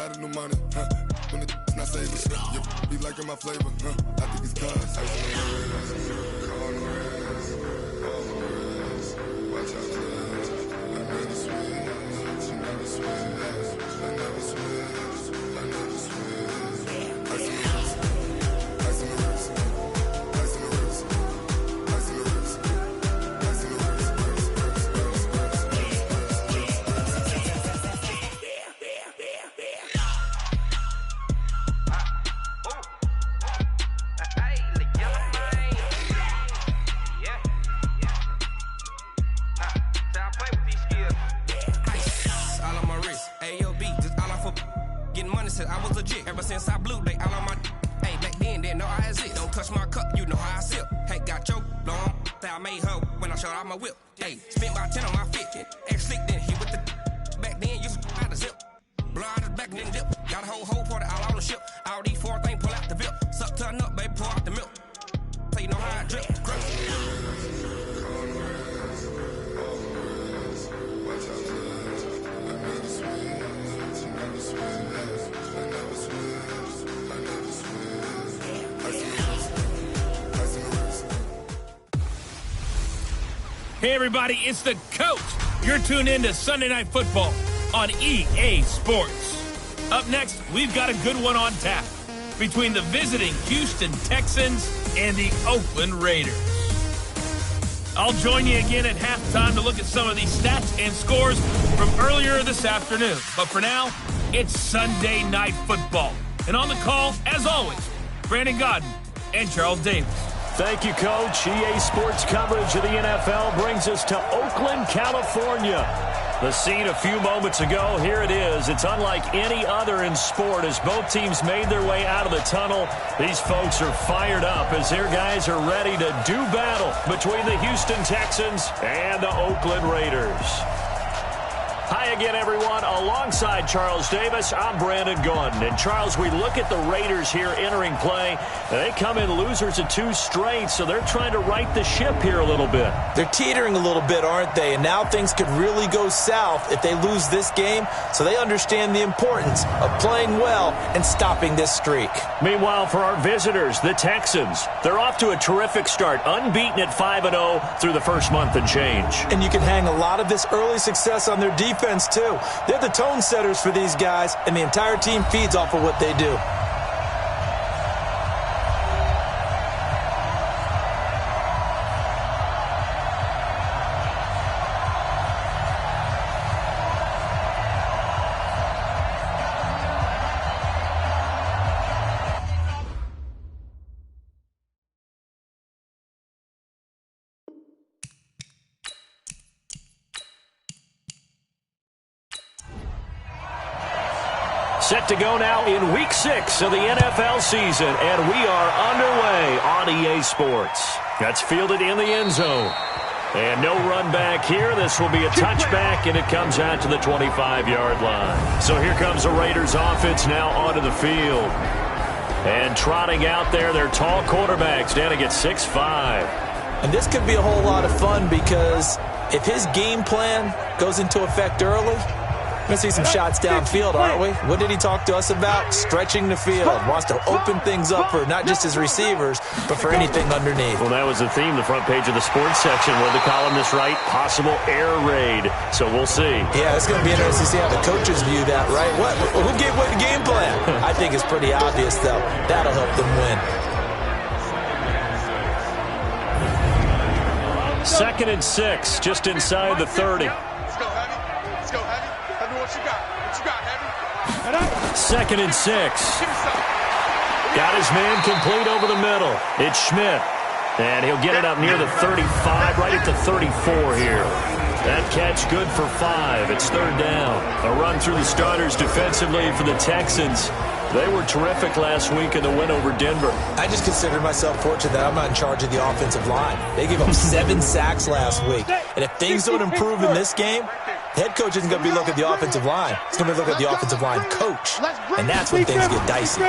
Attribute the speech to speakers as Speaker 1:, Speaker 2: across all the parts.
Speaker 1: lot of new money, when it's not saving, you be liking my flavor, I think it's cause. Watch out, another switch, another switch, another switch, another switch. Ice in the wrist, ice in the wrist, ice in the wrist, ice in the wrist, ice in the wrist,
Speaker 2: I was legit ever since I blew they all on my. Hey, back then didn't know I exist. Don't touch my cup, you know how I sip. Hey, got your long. I made her when I showed out my whip. Hey, spent about 10 on my fit. Ex-slick then hit with the. Back then used to out the zip. Blow out his back and then dip. Got a whole party all on the ship. All these four things pull out the bip. Suck turn up, baby, pour out the milk. So you know how I drip.
Speaker 3: Hey everybody, it's the coach. You're tuned in to Sunday Night Football on EA Sports. Up next, we've got a good one on tap between the visiting Houston Texans and the Oakland Raiders. I'll join you again at halftime to look at some of these stats and scores from earlier this afternoon. But for now, it's Sunday Night Football. And on the call, as always, Brandon Godden and Charles Davis.
Speaker 4: Thank you, Coach. EA Sports coverage of the NFL brings us to Oakland, California. The scene a few moments ago, here it is. It's unlike any other in sport as both teams made their way out of the tunnel. These folks are fired up as their guys are ready to do battle between the Houston Texans and the Oakland Raiders. Hi again, everyone. Alongside Charles Davis, I'm Brandon Gaudin. And, Charles, we look at the Raiders here entering play. They come in losers of 2 straight, so they're trying to right the ship here a little bit.
Speaker 5: They're teetering a little bit, aren't they? And now things could really go south if they lose this game, so they understand the importance of playing well and stopping this streak.
Speaker 4: Meanwhile, for our visitors, the Texans, they're off to a terrific start, unbeaten at 5-0 through the first month and change.
Speaker 5: And you can hang a lot of this early success on their defense, too. They're the tone setters for these guys, and the entire team feeds off of what they do.
Speaker 4: Set to go now in Week 6 of the NFL season, and we are underway on EA Sports. That's fielded in the end zone. And no run back here. This will be a touchback, and it comes out to the 25-yard line. So here comes the Raiders offense now onto the field. And trotting out there, their tall quarterbacks down to get 6'5".
Speaker 5: And this could be a whole lot of fun because if his game plan goes into effect early, we're going to see some shots downfield, aren't we? What did he talk to us about? Stretching the field. Wants to open things up for not just his receivers, but for anything underneath.
Speaker 4: Well, that was the theme, the front page of the sports section. What did the columnist write? Possible air raid. So we'll see.
Speaker 5: Yeah, it's going to be interesting to see how the coaches view that, right? Who gave away the game plan? I think it's pretty obvious, though. That'll help them win.
Speaker 4: 2nd and 6, just inside the 30.
Speaker 1: Let's go, Heavy. Let's go, Heavy. Heavy, what you got? What you got, Heavy?
Speaker 4: 2nd and 6. Got his man complete over the middle. It's Schmidt. And he'll get it up near the 35, right at the 34 here. That catch good for 5. It's 3rd down. A run through the starters defensively for the Texans. They were terrific last week in the win over Denver.
Speaker 5: I just consider myself fortunate that I'm not in charge of the offensive line. They gave up 7 sacks last week. And if things don't improve in this game, the head coach isn't going to be looking at the offensive line. He's going to be looking at the offensive line coach. And that's when things get dicey.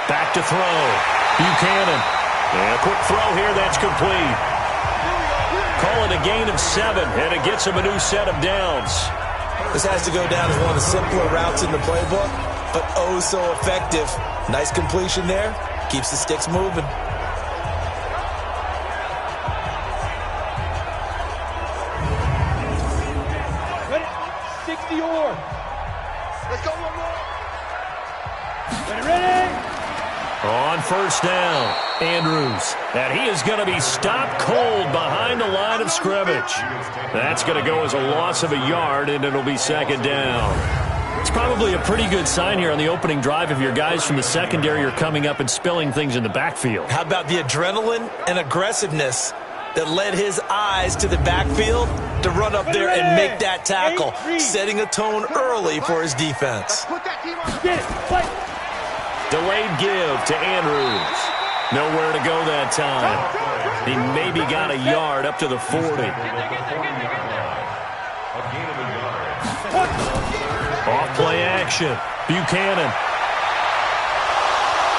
Speaker 4: Back to throw. Buchanan. And a quick throw here. That's complete. Call it a gain of 7, and it gets him a new set of downs.
Speaker 5: This has to go down as one of the simpler routes in the playbook, but oh so effective. Nice completion there. Keeps the sticks moving.
Speaker 6: Ready? 60 or. Let's go one more. Ready?
Speaker 4: On first down, Andrews. And he is going to be stopped cold behind the line of scrimmage. That's going to go as a loss of a yard, and it'll be second down. It's probably a pretty good sign here on the opening drive if your guys from the secondary are coming up and spilling things in the backfield.
Speaker 5: How about the adrenaline and aggressiveness that led his eyes to the backfield to run up there and make that tackle, setting a tone early for his defense.
Speaker 4: Delayed give to Andrews. Nowhere to go that time. He maybe got a yard up to the 40. Off play action. Buchanan.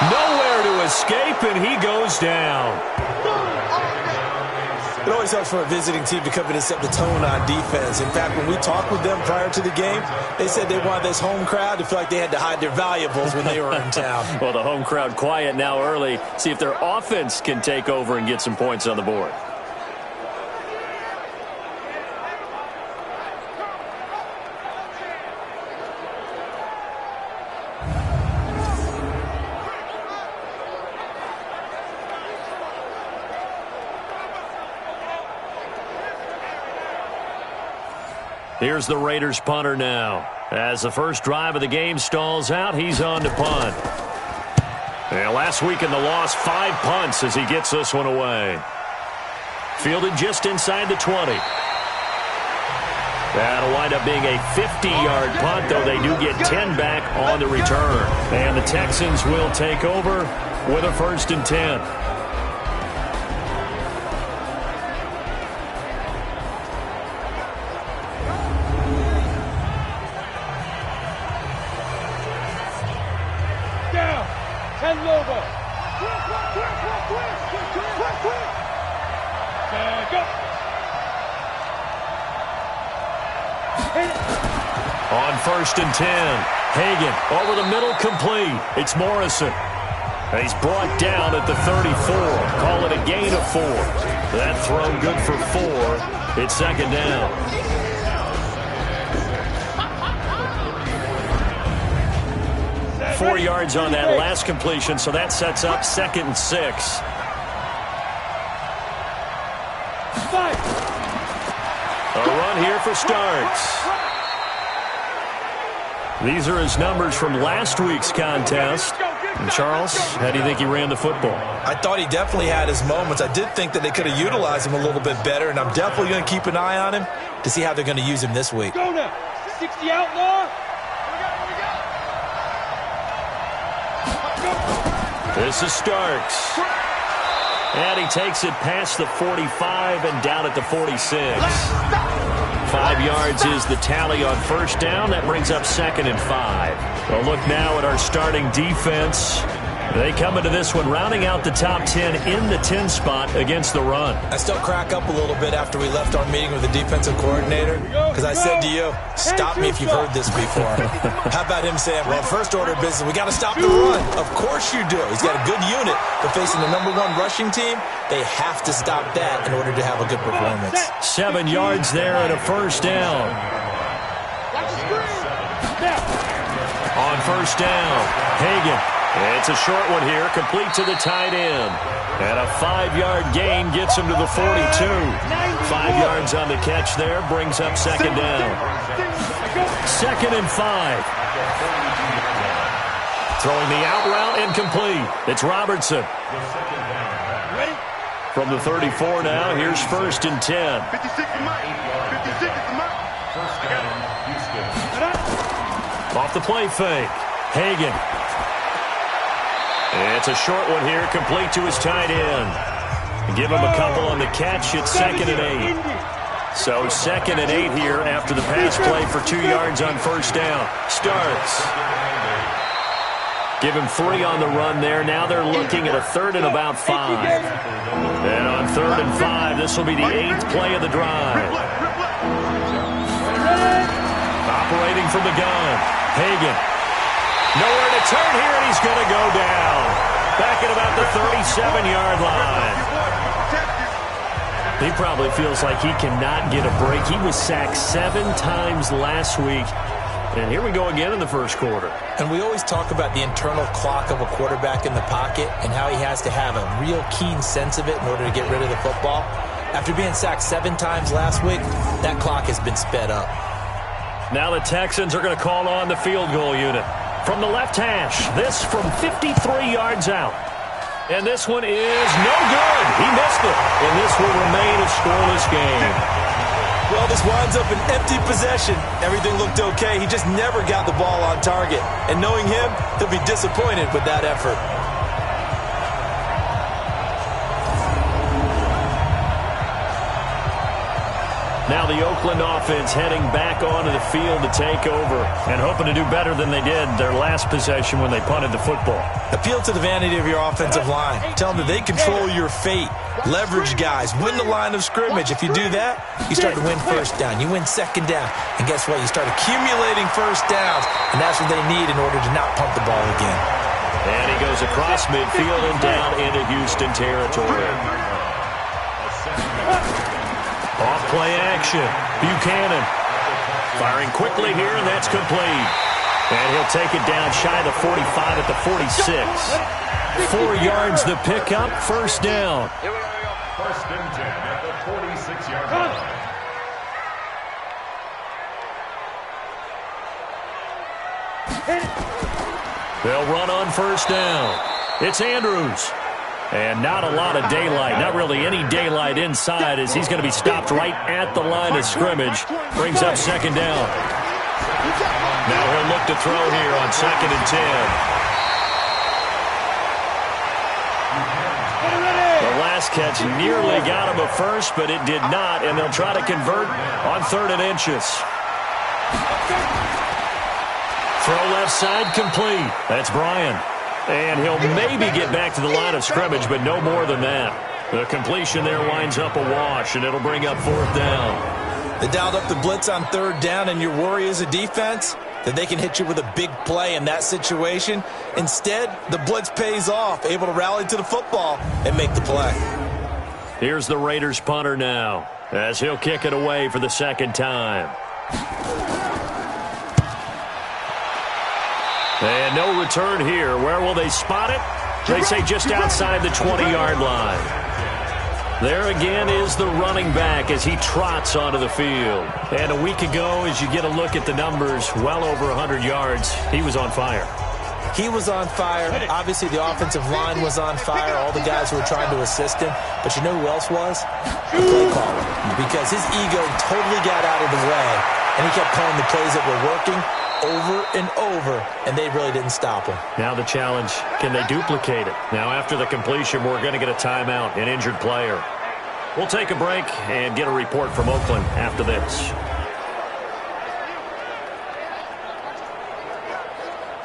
Speaker 4: Nowhere to escape, and he goes down.
Speaker 5: It always helps for a visiting team to come in and set the tone on defense. In fact, when we talked with them prior to the game, they said they wanted this home crowd to feel like they had to hide their valuables when they were in town.
Speaker 4: Well, the home crowd quiet now early. See if their offense can take over and get some points on the board. Here's the Raiders punter now. As the first drive of the game stalls out, he's on to punt. And last week in the loss, 5 punts as he gets this one away. Fielded just inside the 20. That'll wind up being a 50-yard punt, though they do get 10 back on the return. And the Texans will take over with a 1st and 10. On 1st and 10, Hagan over the middle, complete. It's Morrison. And he's brought down at the 34. Call it a gain of 4. That throw good for 4. It's second down. Four yards on that last completion, so that sets up 2nd and 6. A run here for Starks. These are his numbers from last week's contest. And Charles, how do you think he ran the football?
Speaker 5: I thought he definitely had his moments. I did think that they could have utilized him a little bit better, and I'm definitely going to keep an eye on him to see how they're going to use him this week.
Speaker 6: Go now. 60 outlaw.
Speaker 4: This is Starks. And he takes it past the 45 and down at the 46. 5 yards is the tally on first down. That brings up 2nd and 5. Well, look now at our starting defense. They come into this one rounding out the top 10 in the 10 spot against the run.
Speaker 5: I still crack up a little bit after we left our meeting with the defensive coordinator because I said to you, stop me if you've heard this before. How about him saying, well, first order of business, we got to stop the run. Of course you do. He's got a good unit, but facing the #1 rushing team, they have to stop that in order to have a good performance.
Speaker 4: 7 yards there and a first down. On first down, Hagan. It's a short one here, complete to the tight end. And a 5-yard gain gets him to the 42. 5 yards on the catch there, brings up second down. 2nd and 5. Throwing the out route incomplete. It's Robertson. From the 34 now, here's 1st and 10.
Speaker 6: 56 is mine. 56 is mine.
Speaker 4: Off the play fake. Hagan. It's a short one here, complete to his tight end. Give him a couple on the catch. It's 2nd and 8. So 2nd and 8 here after the pass play for 2 yards on first down. Starks. Give him 3 on the run there. Now they're looking at a 3rd and about 5. And on 3rd and 5, this will be the 8th play of the drive. from the gun. Hagan. Nowhere to turn here, and he's going to go down. Back at about the 37-yard line. He probably feels like he cannot get a break. He was sacked 7 times last week. And here we go again in the first quarter.
Speaker 5: And we always talk about the internal clock of a quarterback in the pocket and how he has to have a real keen sense of it in order to get rid of the football. After being sacked 7 times last week, that clock has been sped up.
Speaker 4: Now the Texans are going to call on the field goal unit. From the left hash, this from 53 yards out. And this one is no good. He missed it. And this will remain a scoreless game.
Speaker 5: Well, this winds up an empty possession. Everything looked okay. He just never got the ball on target. And knowing him, he'll be disappointed with that effort.
Speaker 4: Now the Oakland offense heading back onto the field to take over and hoping to do better than they did their last possession when they punted the football.
Speaker 5: Appeal to the vanity of your offensive line. Tell them that they control your fate. Leverage guys. Win the line of scrimmage. If you do that, you start to win first down. You win second down. And guess what? You start accumulating first downs. And that's what they need in order to not punt the ball again.
Speaker 4: And he goes across midfield and down into Houston territory. Off play action. Buchanan firing quickly here, and that's complete. And he'll take it down shy of the 45 at the 46. 4 yards the pickup, first down.
Speaker 7: First and 10 at the 46-yard line.
Speaker 4: They'll run on first down. It's Andrews. And not a lot of daylight, not really any daylight inside as he's going to be stopped right at the line of scrimmage. Brings up second down. Now he'll look to throw here on second and 10. The last catch nearly got him a first, but it did not, and they'll try to convert on 3rd and inches. Throw left side complete. That's Bryan. And he'll maybe get back to the line of scrimmage, but no more than that. The completion there winds up a wash, and it'll bring up 4th down.
Speaker 5: They dialed up the blitz on 3rd down, and your worry as a defense that they can hit you with a big play in that situation. Instead, the blitz pays off, able to rally to the football and make the play.
Speaker 4: Here's the Raiders punter now, as he'll kick it away for the second time. And no return here. Where will they spot it? They say just outside the 20-yard line. There again is the running back as he trots onto the field. And a week ago, as you get a look at the numbers, well over 100 yards, he was on fire.
Speaker 5: He was on fire. Obviously, the offensive line was on fire, all the guys who were trying to assist him. But you know who else was? The play caller. Because his ego totally got out of the way, and he kept calling the plays that were working over and over, and they really didn't stop him.
Speaker 4: Now the challenge, can they duplicate it? Now after the completion, we're going to get a timeout, an injured player. We'll take a break and get a report from Oakland after this.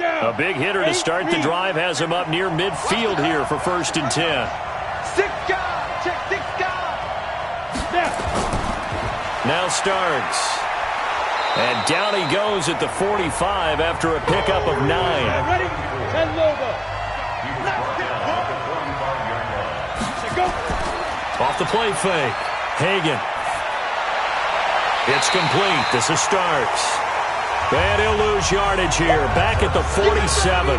Speaker 4: A big hitter to start the drive has him up near midfield here for 1st and 10.
Speaker 6: 6 guys, check 6 guys.
Speaker 4: Now Starks. And down he goes at the 45 after a pickup of 9.
Speaker 6: Ready? 10 logo.
Speaker 4: Off the play fake. Hagan. It's complete. This is Starks. And he'll lose yardage here. Back at the 47.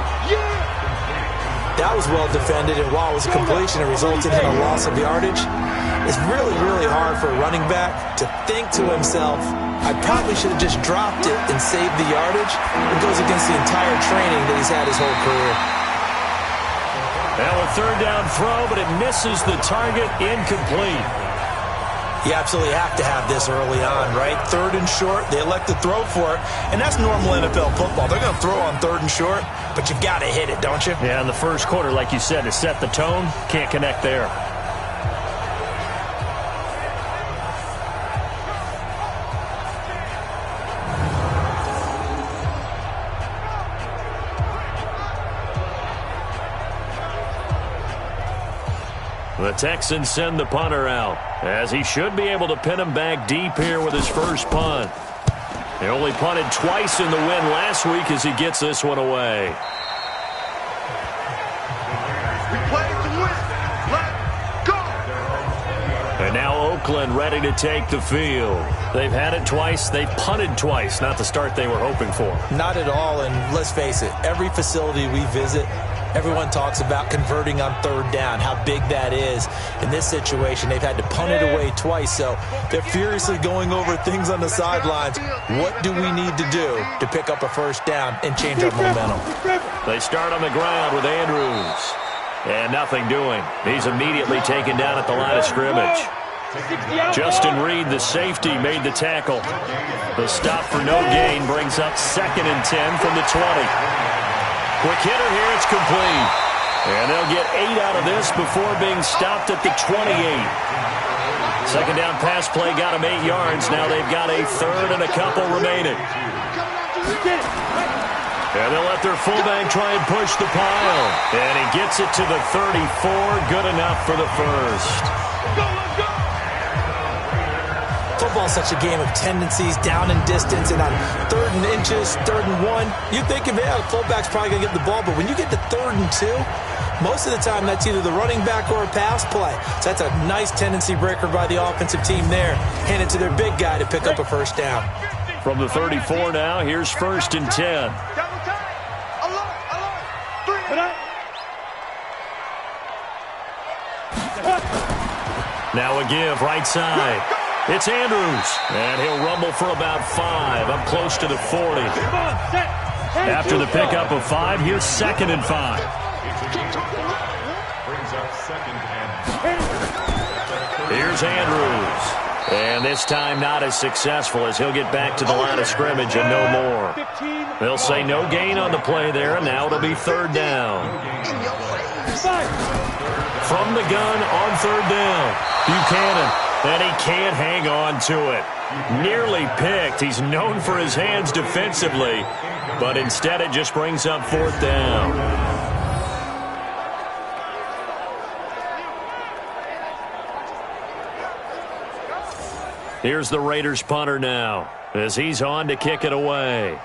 Speaker 5: That was well defended, and while it was a completion, it resulted in a loss of yardage. It's really, really hard for a running back to think to himself, I probably should have just dropped it and saved the yardage. It goes against the entire training that he's had his whole career.
Speaker 4: Now a 3rd down throw, but it misses the target, incomplete.
Speaker 5: You absolutely have to have this early on, right? 3rd and short, they elect to throw for it, and that's normal NFL football. They're going to throw on 3rd and short, but you got to hit it, don't you?
Speaker 4: Yeah, in the first quarter, like you said, to set the tone, can't connect there. The Texans send the punter out, as he should be able to pin him back deep here with his first punt. He only punted twice in the win last week as he gets this one away.
Speaker 6: We play to win. Let's go.
Speaker 4: And now Oakland ready to take the field. They've had it twice. They've punted twice. Not the start they were hoping for.
Speaker 5: Not at all, and let's face it, every facility we visit, everyone talks about converting on third down, how big that is. In this situation, they've had to punt it away twice, so they're furiously going over things on the sidelines. What do we need to do to pick up a first down and change our momentum?
Speaker 4: They start on the ground with Andrews. And nothing doing. He's immediately taken down at the line of scrimmage. Justin Reed, the safety, made the tackle. The stop for no gain brings up 2nd and 10 from the 20. Quick hitter here, it's complete. And they'll get 8 out of this before being stopped at the 28. Second down pass play got them 8 yards. Now they've got a third and a couple remaining. And they'll let their fullback try and push the pile. And he gets it to the 34. Good enough for the first.
Speaker 5: Football's such a game of tendencies, down and distance, and on 3rd and inches, 3rd and 1, you think, yeah, the fullback's probably going to get the ball, but when you get to 3rd and 2, most of the time that's either the running back or a pass play. So that's a nice tendency breaker by the offensive team there. Hand it to their big guy to pick up a first down.
Speaker 4: From the 34 now, here's 1st and 10. Now a give, right side. It's Andrews, and he'll rumble for about 5, up close to the 40. After the pickup of 5, here's 2nd and 5. Here's Andrews. And this time not as successful as he'll get back to the line of scrimmage and no more. They'll say no gain on the play there, and now it'll be 3rd down. From the gun on 3rd down, Buchanan. And he can't hang on to it. Nearly picked. He's known for his hands defensively, but instead it just brings up 4th down. Here's the Raiders punter now as he's on to kick it away.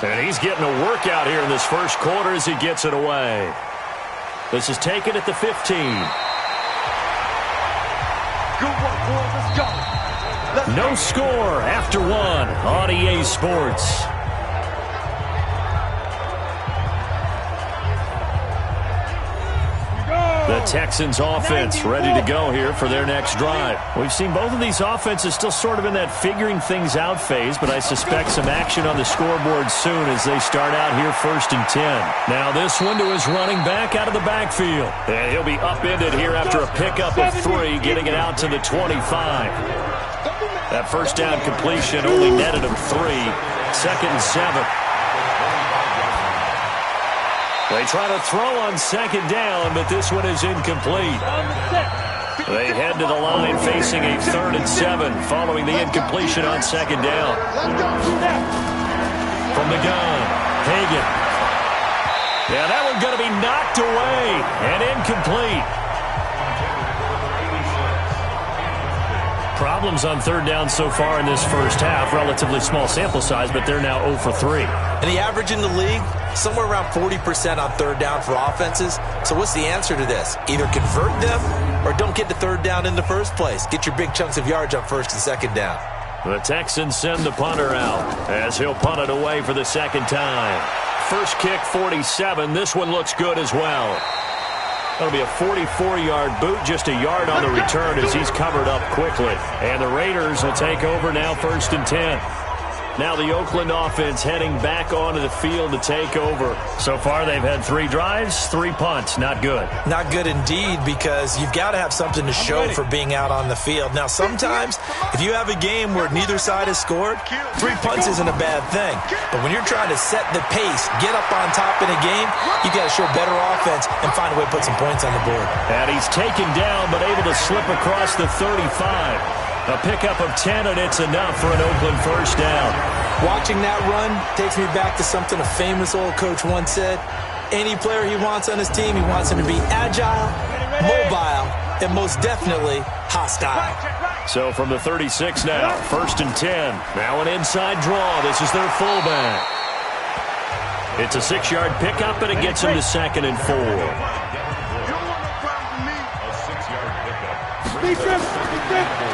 Speaker 4: And he's getting a workout here in this first quarter as he gets it away. This is taken at the 15. No score after 1 on EA Sports. The Texans offense ready to go here for their next drive. We've seen both of these offenses still sort of in that figuring things out phase, but I suspect some action on the scoreboard soon as they start out here 1st and 10. Now this one to his running back out of the backfield. And he'll be upended here after a pickup of 3, getting it out to the 25. That first down completion only netted him 3. 2nd and 7. They try to throw on 2nd down, but this one is incomplete. They head to the line facing a 3rd and 7 following the incompletion on 2nd down. From the gun, Hagan. Yeah, that one's going to be knocked away and incomplete. Problems on 3rd down so far in this first half. Relatively small sample size, but they're now 0 for 3.
Speaker 5: And the average in the league, somewhere around 40% on 3rd down for offenses. So what's the answer to this? Either convert them or don't get to 3rd down in the first place. Get your big chunks of yards on 1st and 2nd down.
Speaker 4: The Texans send the punter out as he'll punt it away for the 2nd time. First kick, 47. This one looks good as well. That'll be a 44-yard boot, just a yard on the return as he's covered up quickly. And the Raiders will take over now 1st and 10. Now the Oakland offense heading back onto the field to take over. So far they've had 3 drives, 3 punts. Not good.
Speaker 5: Not good indeed, because you've got to have something to show for being out on the field. Now sometimes if you have a game where neither side has scored, 3 punts isn't a bad thing. But when you're trying to set the pace, get up on top in a game, you got to show better offense and find a way to put some points on the board.
Speaker 4: And he's taken down but able to slip across the 35. A pickup of 10, and it's enough for an Oakland first down.
Speaker 5: Watching that run takes me back to something a famous old coach once said. Any player he wants on his team, he wants him to be agile, mobile, and most definitely hostile.
Speaker 4: So from the 36 now, 1st and 10. Now an inside draw. This is their fullback. It's a 6-yard pickup, and it gets them to 2nd and 4.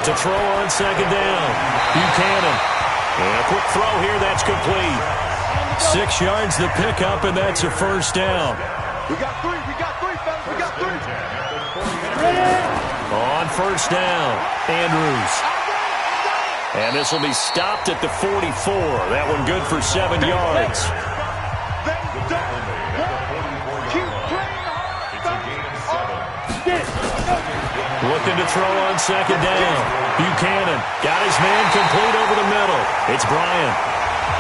Speaker 4: To throw on 2nd down. Buchanan. And a quick throw here. That's complete. 6 yards the pickup, and that's a 1st down.
Speaker 6: We got three, fellas. We got 3.
Speaker 4: On 1st down, Andrews. And this will be stopped at the 44. That one good for 7 yards. Looking to throw on 2nd down. Buchanan got his man complete over the middle. It's Bryant.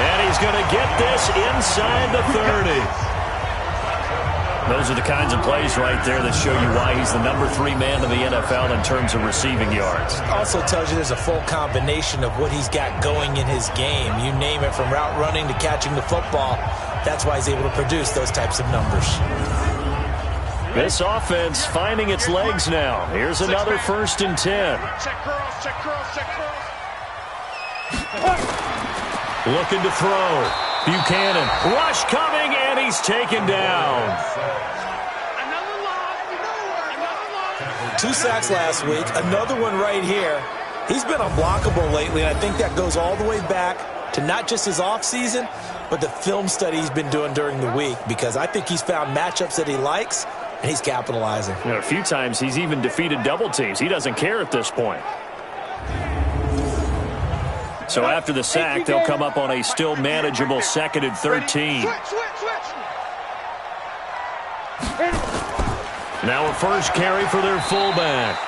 Speaker 4: And he's going to get this inside the 30. Those are the kinds of plays right there that show you why he's the number 3 man in the NFL in terms of receiving yards.
Speaker 5: Also tells you there's a full combination of what he's got going in his game. You name it, from route running to catching the football. That's why he's able to produce those types of numbers.
Speaker 4: This offense finding its legs now. Here's another 1st and 10. Looking to throw. Buchanan. Rush coming, and he's taken down.
Speaker 5: 2 sacks last week. Another one right here. He's been unblockable lately, and I think that goes all the way back to not just his offseason, but the film study he's been doing during the week, because I think he's found matchups that he likes, and he's capitalizing.
Speaker 4: You know, a few times he's even defeated double teams. He doesn't care at this point. So after the sack, they'll come up on a still manageable 2nd and 13. Now a first carry for their fullback.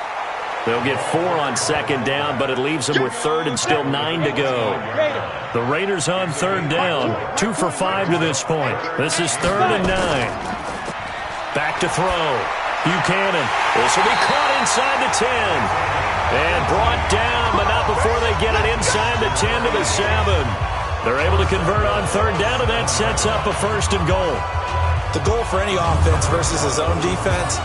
Speaker 4: They'll get 4 on 2nd down, but it leaves them with 3rd and still 9 to go. The Raiders on 3rd down, 2 for 5 to this point. This is 3rd and 9. Back to throw. Buchanan. This will be caught inside the 10. And brought down, but not before they get it inside the 10 to the 7. They're able to convert on 3rd down, and that sets up a 1st and goal.
Speaker 5: The goal for any offense versus his own defense,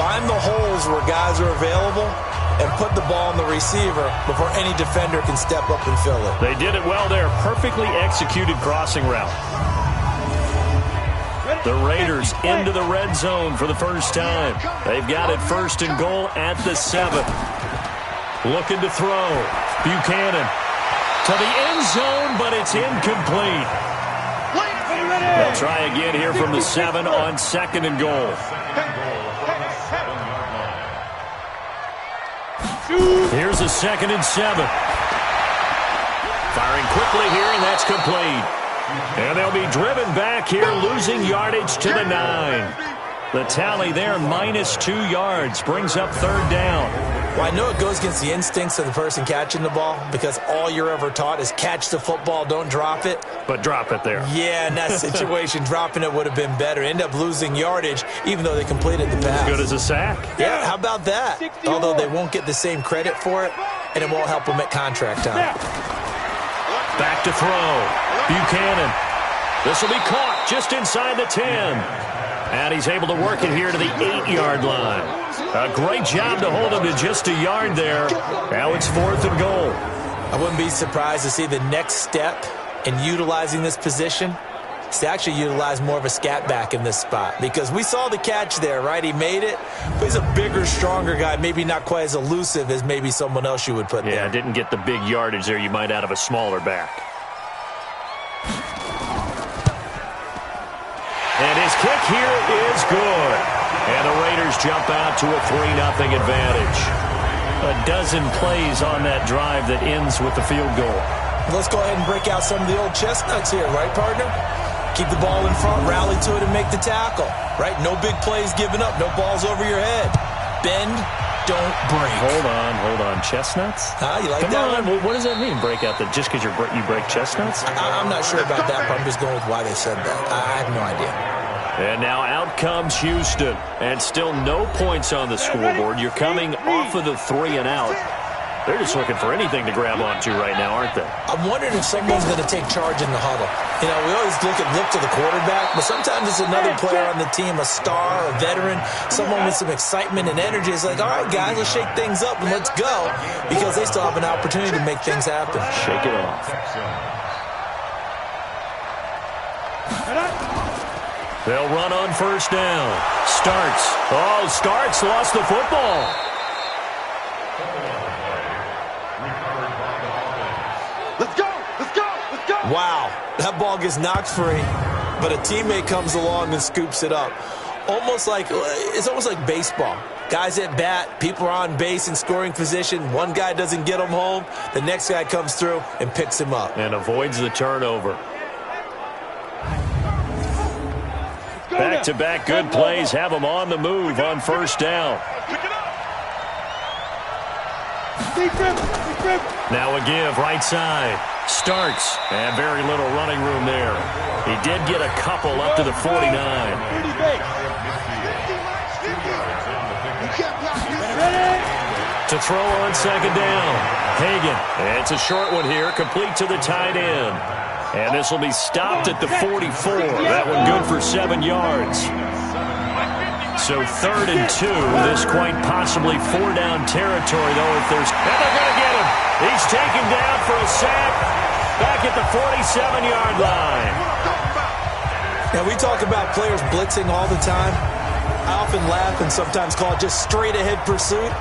Speaker 5: find the holes where guys are available and put the ball on the receiver before any defender can step up and fill it.
Speaker 4: They did it well there. Perfectly executed crossing route. The Raiders into the red zone for the first time. They've got it 1st and goal at the 7. Looking to throw. Buchanan to the end zone, but it's incomplete. They'll try again here from the 7 on 2nd and goal. Here's a 2nd and 7. Firing quickly here, and that's complete. And they'll be driven back here, losing yardage to the 9. The tally there, -2 yards, brings up 3rd down.
Speaker 5: Well, I know it goes against the instincts of the person catching the ball, because all you're ever taught is catch the football, don't drop it.
Speaker 4: But drop it there.
Speaker 5: Yeah, in that situation, dropping it would have been better. End up losing yardage, even though they completed the pass.
Speaker 4: As good as a sack.
Speaker 5: Yeah, how about that? Although they won't get the same credit for it, and it won't help them at contract time.
Speaker 4: Back to throw. Buchanan. This will be caught just inside the 10. And he's able to work it here to the 8-yard line. A great job to hold him to just a yard there. Now it's 4th and goal.
Speaker 5: I wouldn't be surprised to see the next step in utilizing this position is to actually utilize more of a scat back in this spot. Because we saw the catch there, right? He made it. But he's a bigger, stronger guy, maybe not quite as elusive as maybe someone else you would put there.
Speaker 4: Yeah, didn't get the big yardage there you might out of a smaller back. And his kick here is good. And the Raiders jump out to a 3-0 advantage. A dozen plays on that drive that ends with the field goal.
Speaker 5: Let's go ahead and break out some of the old chestnuts here, right, partner? Keep the ball in front, rally to it, and make the tackle, right? No big plays given up, no balls over your head. Bend, don't break.
Speaker 4: Hold on. Chestnuts?
Speaker 5: You like
Speaker 4: Come
Speaker 5: that
Speaker 4: on.
Speaker 5: one?
Speaker 4: What does that mean, break out? That just because you break chestnuts?
Speaker 5: I'm not sure about that, but I'm just going with why they said that. I have no idea.
Speaker 4: And now out comes Houston. And still no points on the scoreboard. You're coming off of the 3 and out. They're just looking for anything to grab onto right now, aren't they?
Speaker 5: I'm wondering if someone's going to take charge in the huddle. You know, we always look to the quarterback, but sometimes it's another player on the team, a star, a veteran, someone with some excitement and energy. It's like, all right, guys, let's shake things up and let's go, because they still have an opportunity to make things happen.
Speaker 4: Shake it off. They'll run on first down. Starks lost the football.
Speaker 5: Wow, that ball gets knocked free, but a teammate comes along and scoops it up. It's almost like baseball. Guys at bat, people are on base in scoring position. One guy doesn't get him home. The next guy comes through and picks him up.
Speaker 4: And avoids the turnover. Back-to-back good plays have them on the move on first down. Now a give right side. Starks, and very little running room there. He did get a couple up to the 49. To throw on second down. Hagan, and it's a short one here, complete to the tight end. And this will be stopped at the 44. That one good for 7 yards. So 3rd and 2. This quite possibly 4-down territory, though, if there's... And they're going to get him. He's taken down for a sack back at the 47-yard line.
Speaker 5: Now, we talk about players blitzing all the time. I often laugh and sometimes call it just straight-ahead pursuit.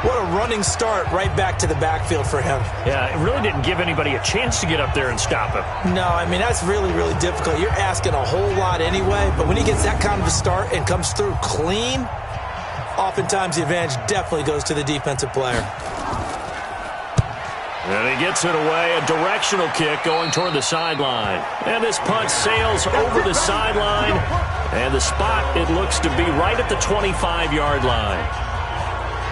Speaker 5: What a running start right back to the backfield for him.
Speaker 4: Yeah, it really didn't give anybody a chance to get up there and stop him.
Speaker 5: No, I mean, that's really, really difficult. You're asking a whole lot anyway, but when he gets that kind of a start and comes through clean, oftentimes the advantage definitely goes to the defensive player.
Speaker 4: And he gets it away, a directional kick going toward the sideline. And this punt sails over the sideline, and the spot, it looks to be right at the 25-yard line.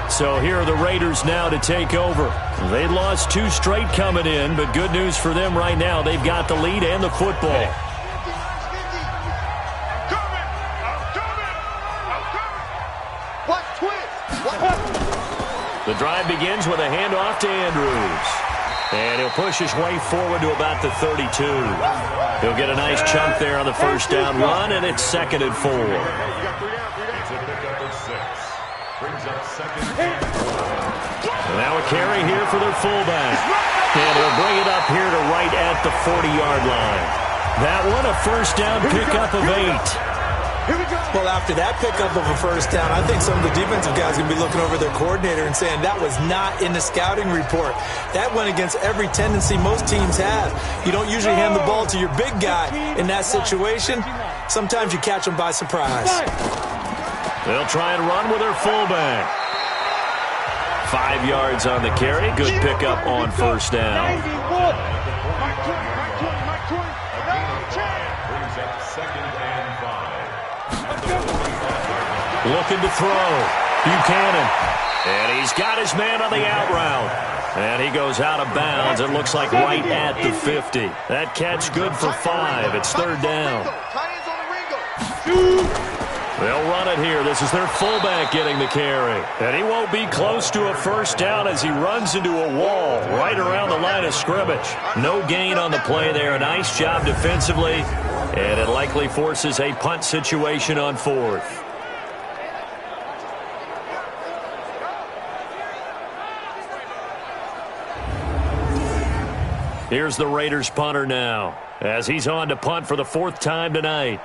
Speaker 4: So here are the Raiders now to take over. They lost 2 straight coming in, but good news for them right now. They've got the lead and the football. The drive begins with a handoff to Andrews. And he'll push his way forward to about the 32. He'll get a nice chunk there on the first down run, and it's 2nd and 4. Now a carry here for their fullback. And he'll bring it up here to right at the 40-yard line. That one a first down pickup of 8.
Speaker 5: Well, after that pickup of a first down, I think some of the defensive guys are going to be looking over their coordinator and saying that was not in the scouting report. That went against every tendency most teams have. You don't usually hand the ball to your big guy in that situation. Sometimes you catch them by surprise.
Speaker 4: They'll try and run with their fullback. 5 yards on the carry. Good pickup on first down. Looking to throw. Buchanan. And he's got his man on the out route. And he goes out of bounds. It looks like right at the 50. That catch good for 5. It's 3rd down. They'll run it here. This is their fullback getting the carry. And he won't be close to a first down as he runs into a wall right around the line of scrimmage. No gain on the play there. A nice job defensively. And it likely forces a punt situation on 4th. Here's the Raiders punter now as he's on to punt for the 4th time tonight.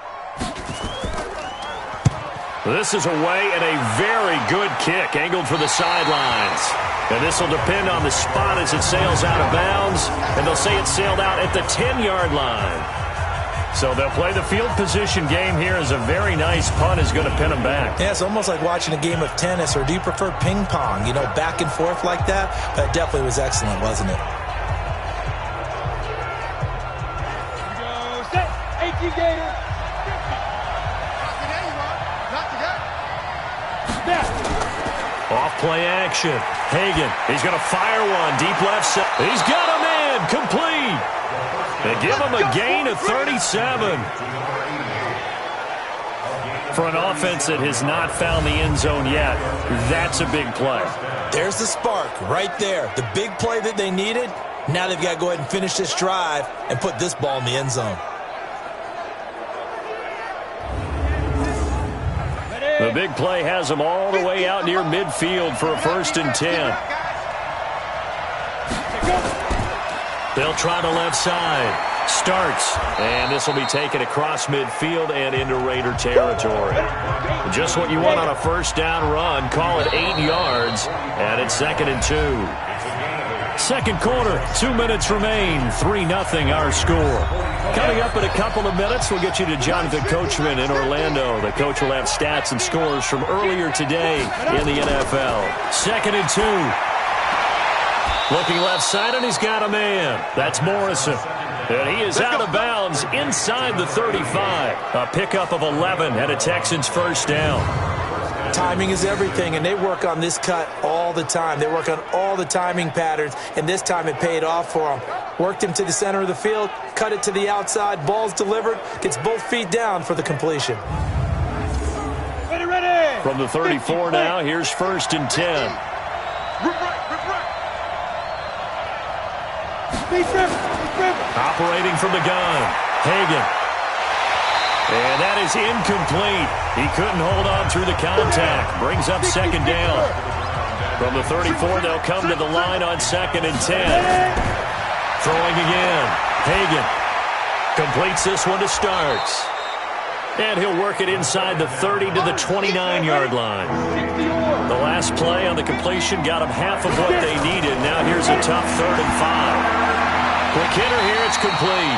Speaker 4: This is away and a very good kick angled for the sidelines. And this will depend on the spot as it sails out of bounds. And they'll say it sailed out at the 10-yard line. So they'll play the field position game here as a very nice punt is going to pin them back.
Speaker 5: Yeah, it's almost like watching a game of tennis, or do you prefer ping pong? You know, back and forth like that? That definitely was excellent, wasn't it?
Speaker 4: Off play action. Hagan, he's going to fire one deep left side. He's got him in, complete. They give him a gain of 37. For an offense that has not found the end zone yet, that's a big play.
Speaker 5: There's the spark right there. The big play that they needed. Now they've got to go ahead and finish this drive and put this ball in the end zone.
Speaker 4: The big play has them all the way out near midfield for a 1st and 10. They'll try the left side. Starts, and this will be taken across midfield and into Raider territory. Just what you want on a 1st down run. Call it 8 yards, and it's 2nd and 2. Second quarter, 2 minutes remain. 3-0 our score. Coming up in a couple of minutes, we'll get you to Jonathan Coachman in Orlando. The coach will have stats and scores from earlier today in the NFL. 2nd and 2. Looking left side, and he's got a man. That's Morrison. And he is out of bounds inside the 35. A pickup of 11 and a Texans 1st down.
Speaker 5: Timing is everything, and they work on this cut all the time. They work on all the timing patterns, and this time it paid off for them. Worked him to the center of the field, cut it to the outside, ball's delivered, gets both feet down for the completion.
Speaker 6: Ready.
Speaker 4: From the 34 now, here's 1st and 10. Operating from the gun, Hagan. And that is incomplete. He couldn't hold on through the contact. Brings up 2nd down. From the 34, they'll come to the line on 2nd and 10. Throwing again. Hagan completes this one to Starks. And he'll work it inside the 30 to the 29-yard line. The last play on the completion got them half of what they needed. Now here's a tough 3rd and 5. Quick hitter here, it's complete.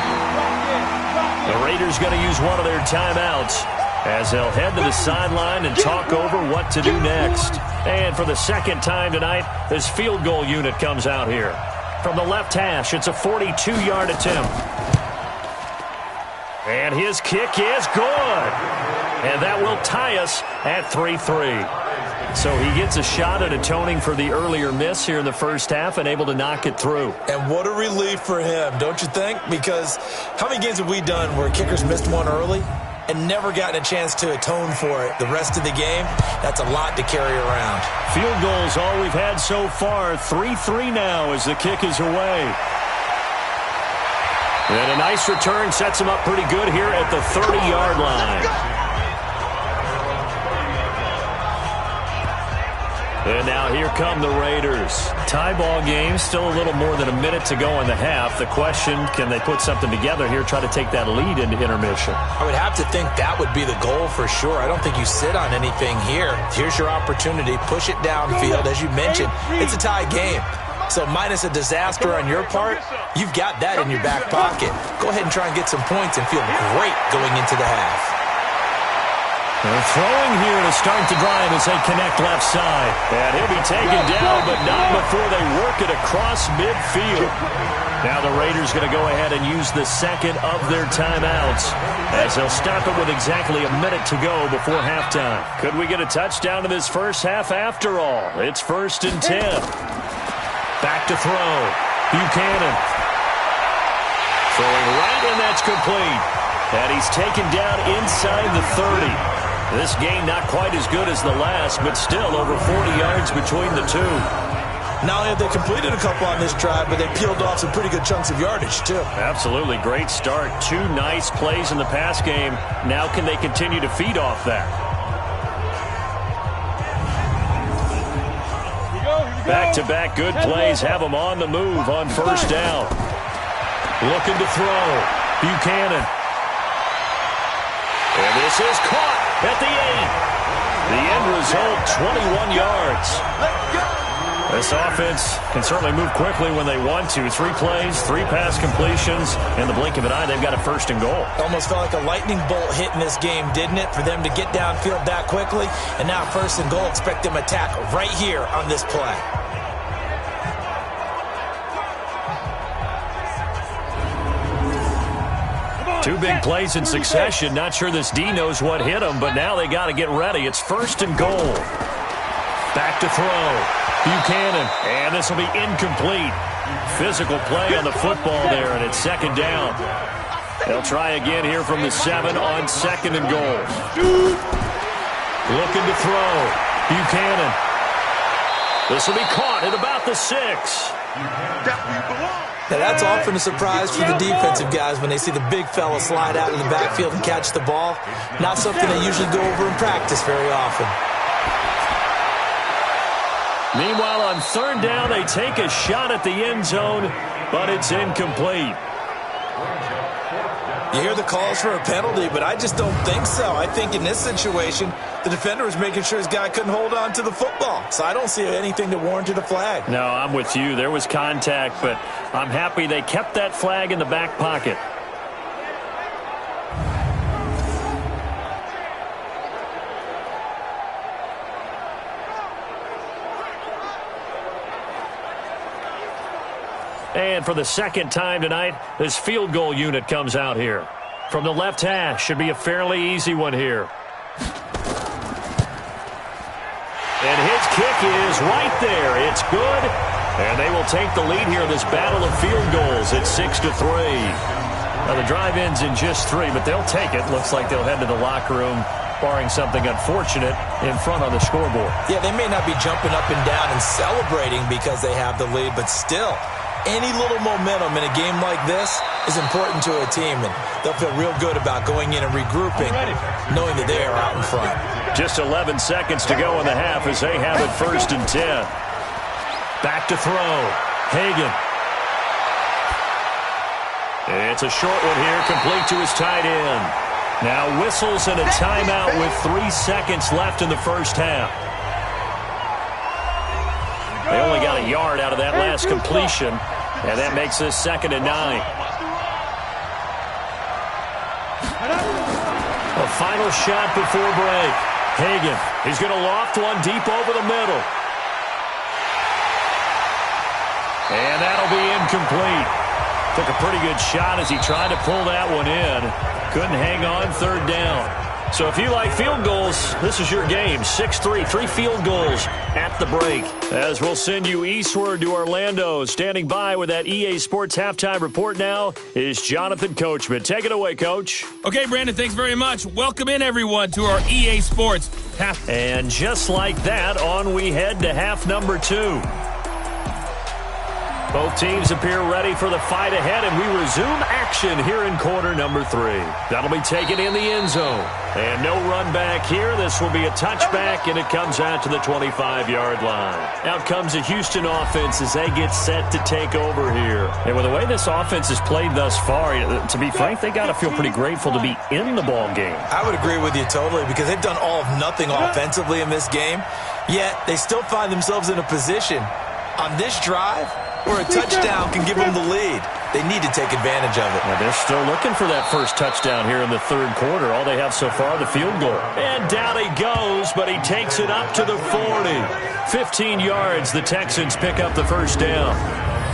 Speaker 4: The Raiders going to use one of their timeouts as they'll head to the sideline and talk over what to do next. And for the 2nd time tonight, this field goal unit comes out here. From the left hash, it's a 42-yard attempt. And his kick is good. And that will tie us at 3-3. So he gets a shot at atoning for the earlier miss here in the 1st half and able to knock it through.
Speaker 5: And what a relief for him, don't you think? Because how many games have we done where kickers missed one early and never gotten a chance to atone for it the rest of the game? That's a lot to carry around.
Speaker 4: Field goals all we've had so far. 3-3 now as the kick is away. And a nice return sets him up pretty good here at the 30-yard line. And now here come the Raiders. Tie ball game, still a little more than a minute to go in the half. The question, can they put something together here, try to take that lead into intermission?
Speaker 5: I would have to think that would be the goal for sure. I don't think you sit on anything here. Here's your opportunity. Push it downfield. As you mentioned, it's a tie game. So minus a disaster on your part, you've got that in your back pocket. Go ahead and try and get some points and feel great going into the half.
Speaker 4: They're throwing here to start the drive as they connect left side. And he'll be taken down, but not before they work it across midfield. Now the Raiders going to go ahead and use the 2nd of their timeouts as they'll stop it with exactly a minute to go before halftime. Could we get a touchdown in this 1st half after all? It's 1st and 10. Back to throw. Buchanan. Throwing right, and that's complete. And he's taken down inside the 30. This game not quite as good as the last, but still over 40 yards between the two.
Speaker 5: Not only have they completed a couple on this drive, but they peeled off some pretty good chunks of yardage, too.
Speaker 4: Absolutely. Great start. 2 nice plays in the pass game. Now can they continue to feed off that? Back-to-back good plays have them on the move on 1st down. Looking to throw. Buchanan. And this is caught at the 8. The end result, 21 yards. This offense can certainly move quickly when they want to. 3 plays, 3 pass completions. In the blink of an eye, they've got a 1st and goal.
Speaker 5: Almost felt like a lightning bolt hit in this game, didn't it? For them to get downfield that quickly. And now 1st and goal, expect them to attack right here on this play.
Speaker 4: Two big plays in succession. Not sure this D knows what hit him, but now they got to get ready. It's 1st and goal. Back to throw. Buchanan, and this will be incomplete. Physical play on the football there, and it's 2nd down. They'll try again here from the 7 on 2nd and goal. Looking to throw. Buchanan. This will be caught at about the 6.
Speaker 5: Now that's often a surprise for the defensive guys when they see the big fella slide out of the backfield and catch the ball. Not something they usually go over in practice very often.
Speaker 4: Meanwhile, on third down, they take a shot at the end zone, but it's incomplete.
Speaker 5: You hear the calls for a penalty, but I just don't think so. I think in this situation, the defender was making sure his guy couldn't hold on to the football. So I don't see anything that warranted a flag.
Speaker 4: No, I'm with you. There was contact, but I'm happy they kept that flag in the back pocket. And for the second time tonight, this field goal unit comes out here. From the left hash, should be a fairly easy one here. And his kick is right there. It's good. And they will take the lead here in this battle of field goals at 6-3. Now the drive ends in just 3, but they'll take it. Looks like they'll head to the locker room, barring something unfortunate, in front on the scoreboard.
Speaker 5: Yeah, they may not be jumping up and down and celebrating because they have the lead, but still, any little momentum in a game like this is important to a team, and they'll feel real good about going in and regrouping, knowing that they are out in front.
Speaker 4: Just 11 seconds to go in the half as they have it 1st and 10. Back to throw. Hagan. It's a short one here, complete to his tight end. Now whistles and a timeout with 3 seconds left in the first half. They only got a yard out of that last completion, and that makes this 2nd and 9. A final shot before break. Hagan, he's going to loft one deep over the middle. And that'll be incomplete. Took a pretty good shot as he tried to pull that one in. Couldn't hang on 3rd down. So if you like field goals, this is your game. 6-3, 3 field goals at the break. As we'll send you eastward to Orlando. Standing by with that EA Sports Halftime Report now is Jonathan Coachman. Take it away, Coach.
Speaker 3: Okay, Brandon, thanks very much. Welcome in, everyone, to our EA Sports Half.
Speaker 4: And just like that, on we head to half number 2. Both teams appear ready for the fight ahead, and we resume action here in quarter number 3. That'll be taken in the end zone. And no run back here. This will be a touchback, and it comes out to the 25-yard line. Out comes the Houston offense as they get set to take over here. And with the way this offense has played thus far, to be frank, they got to feel pretty grateful to be in the ball game.
Speaker 5: I would agree with you totally because they've done all of nothing offensively in this game, yet they still find themselves in a position on this drive where a touchdown can give them the lead. They need to take advantage of it.
Speaker 4: Well, they're still looking for that first touchdown here in the 3rd quarter. All they have so far, the field goal. And down he goes, but he takes it up to the 40. 15 yards, the Texans pick up the first down.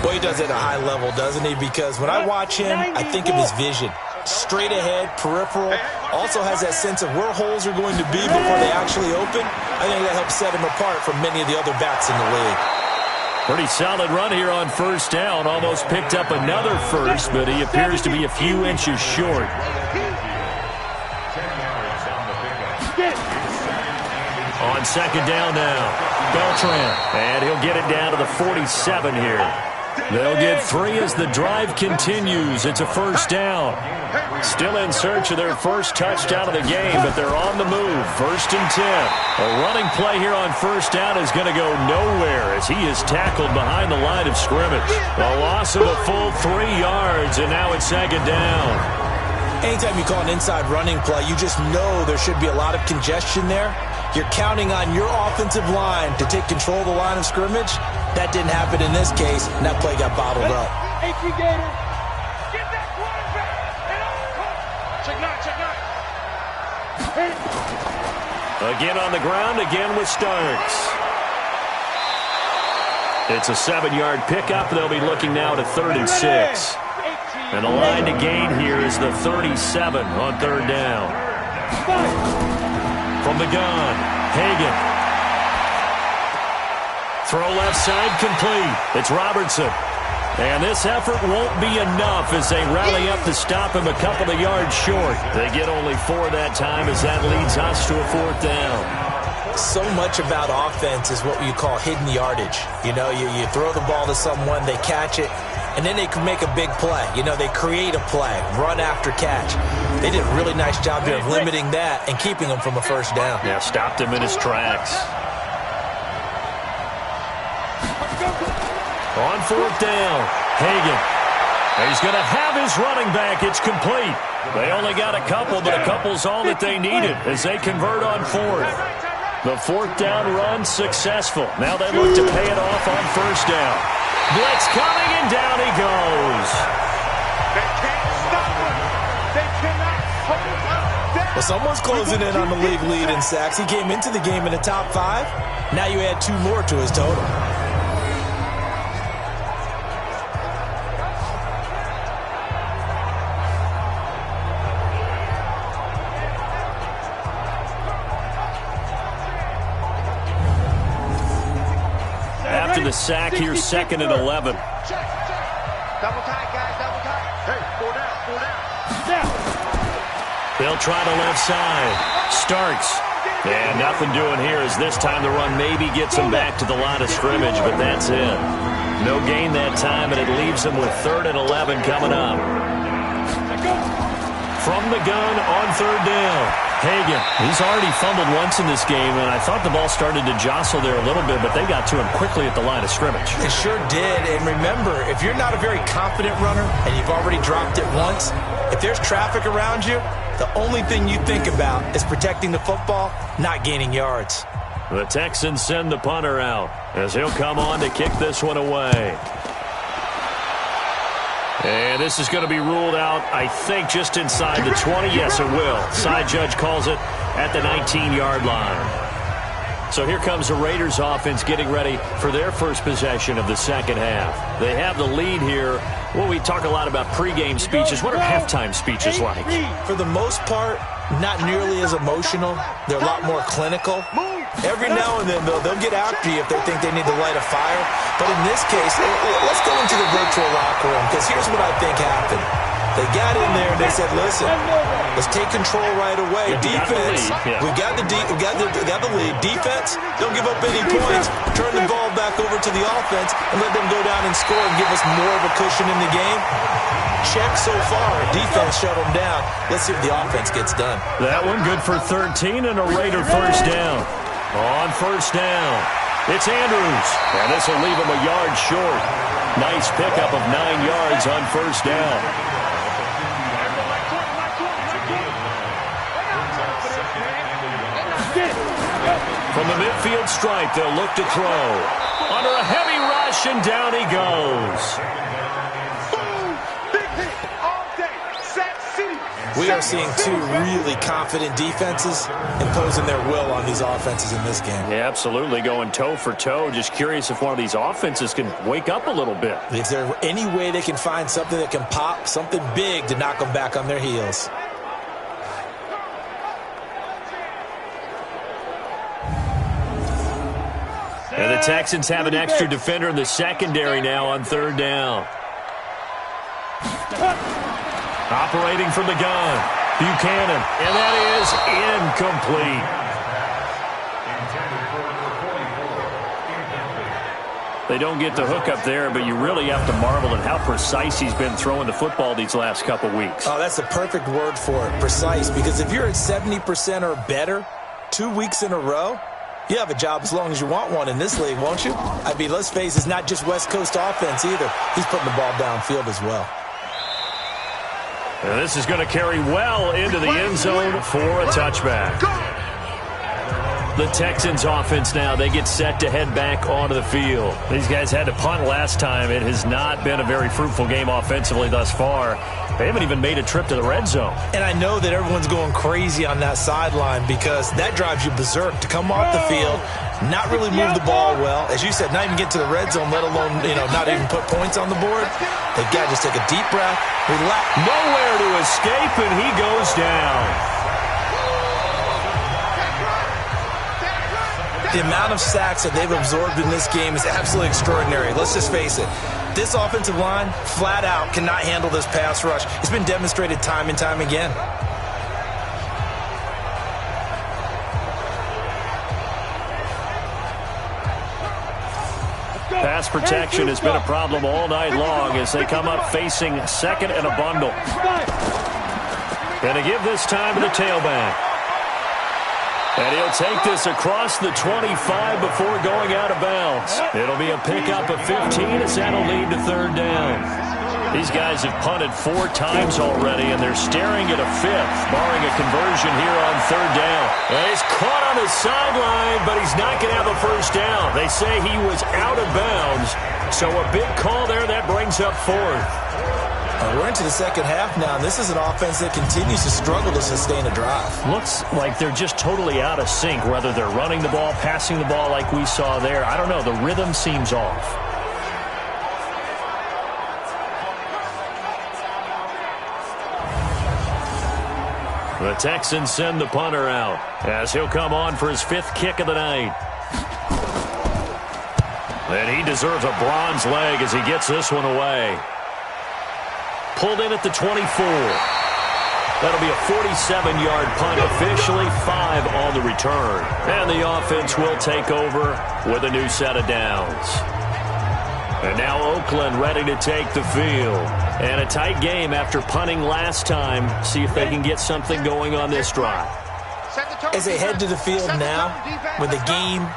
Speaker 5: Well, he does it at a high level, doesn't he? Because when I watch him, I think of his vision. Straight ahead, peripheral. Also has that sense of where holes are going to be before they actually open. I think that helps set him apart from many of the other backs in the league.
Speaker 4: Pretty solid run here on first down. Almost picked up another first, but he appears to be a few inches short. On second down now, Beltran. And he'll get it down to the 47 here. They'll get 3 as the drive continues. It's a first down. Still in search of their first touchdown of the game, but they're on the move. 1st and 10. A running play here on first down is going to go nowhere as he is tackled behind the line of scrimmage. A loss of a full 3 yards, and now it's 2nd down.
Speaker 5: Anytime you call an inside running play, you just know there should be a lot of congestion there. You're counting on your offensive line to take control of the line of scrimmage. That didn't happen in this case, and that play got bottled up.
Speaker 4: Again on the ground, again with Starks. It's a 7-yard pickup. They'll be looking now to 3rd and 6. And the line to gain here is the 37 on 3rd down. From the gun, Hagan. Throw left side complete. It's Robertson. And this effort won't be enough as they rally up to stop him a couple of yards short. They get only 4 that time as that leads us to a 4th down.
Speaker 5: So much about offense is what you call hidden yardage. You know, you throw the ball to someone, they catch it, and then they can make a big play. You know, they create a play, run after catch. They did a really nice job there of limiting that and keeping him from a 1st down.
Speaker 4: Yeah, stopped him in his tracks. On 4th down, Hagan. He's going to have his running back. It's complete. They only got a couple, but a couple's all that they needed as they convert on 4th. The 4th down run successful. Now they look to pay it off on 1st down. Blitz coming, and down he goes.
Speaker 6: They can't stop him. They cannot hold him down.
Speaker 5: Well, someone's closing in on the league lead in sacks. He came into the game in the top 5. Now you add 2 more to his total.
Speaker 4: After the sack, here's 2nd and 11.
Speaker 6: Double tight, guys, double tight. Hey, 4 down.
Speaker 4: They'll try the left side. Starts. And nothing doing here as this time the run maybe gets him back to the line of scrimmage, but that's it. No gain that time, and it leaves him with 3rd and 11 coming up. From the gun on 3rd down. Hagan, he's already fumbled once in this game, and I thought the ball started to jostle there a little bit, but they got to him quickly at the line of scrimmage.
Speaker 5: It sure did, and remember, if you're not a very confident runner and you've already dropped it once, if there's traffic around you, the only thing you think about is protecting the football, not gaining yards.
Speaker 4: The Texans send the punter out as he'll come on to kick this one away. And this is going to be ruled out, I think, just inside the 20. Yes, it will. Side judge calls it at the 19-yard line. So here comes the Raiders offense getting ready for their first possession of the 2nd half. They have the lead here. Well, we talk a lot about pregame speeches. What are halftime speeches like?
Speaker 5: For the most part, not nearly as emotional. They're a lot more clinical. Every now and then, they'll get after you if they think they need to light a fire. But in this case, let's go into the virtual locker room, because here's what I think happened. They got in there and they said, listen, let's take control right away. Defense, we got the lead. Defense, don't give up any points. Turn the ball back over to the offense and let them go down and score and give us more of a cushion in the game. Check so far. Defense shut them down. Let's see if the offense gets done.
Speaker 4: That one good for 13 and a Raider 1st down. On 1st down, it's Andrews, and this will leave him a yard short. Nice pickup of 9 yards on 1st down. From the midfield stripe, they'll look to throw. Under a heavy rush, and down he goes.
Speaker 5: We are seeing 2 really confident defenses imposing their will on these offenses in this game.
Speaker 4: Yeah, absolutely, going toe for toe. Just curious if one of these offenses can wake up a little bit.
Speaker 5: If there's any way they can find something that can pop, something big to knock them back on their heels.
Speaker 4: And the Texans have an extra defender in the secondary now on 3rd down. Operating from the gun, Buchanan, and that is incomplete. They don't get the hook up there, but you really have to marvel at how precise he's been throwing the football these last couple weeks.
Speaker 5: Oh, that's the perfect word for it, precise, because if you're at 70% or better 2 weeks in a row, you have a job as long as you want one in this league, won't you? I mean, let's face it, it's not just West Coast offense either. He's putting the ball downfield as well.
Speaker 4: And this is going to carry well into the end zone for a touchback. The Texans offense now, they get set to head back onto the field. These guys had to punt last time. It has not been a very fruitful game offensively thus far. They haven't even made a trip to the red zone.
Speaker 5: And I know that everyone's going crazy on that sideline because that drives you berserk to come off the field, not really move the ball well. As you said, not even get to the red zone, let alone, not even put points on the board. They've got to just take a deep breath, relax.
Speaker 4: Nowhere to escape, and he goes down.
Speaker 5: The amount of sacks that they've absorbed in this game is absolutely extraordinary. Let's just face it. This offensive line, flat out, cannot handle this pass rush. It's been demonstrated time and time again.
Speaker 4: Pass protection has been a problem all night long as they come up facing second and a bundle. Going to give this time to the tailback. And he'll take this across the 25 before going out of bounds. It'll be a pickup of 15 as that'll lead to third down. These guys have punted 4 times already, and they're staring at a 5th, barring a conversion here on third down. And he's caught on the sideline, but he's not going to have a first down. They say he was out of bounds, so a big call there that brings up 4th.
Speaker 5: We're into the second half now, and this is an offense that continues to struggle to sustain a drive.
Speaker 4: Looks like they're just totally out of sync, whether they're running the ball, passing the ball like we saw there. I don't know. The rhythm seems off. The Texans send the punter out as he'll come on for his 5th kick of the night. And he deserves a bronze leg as he gets this one away. Pulled in at the 24. That'll be a 47-yard punt, officially 5 on the return. And the offense will take over with a new set of downs. And now Oakland ready to take the field. And a tight game after punting last time. See if they can get something going on this drive.
Speaker 5: As they head to the field now, with the game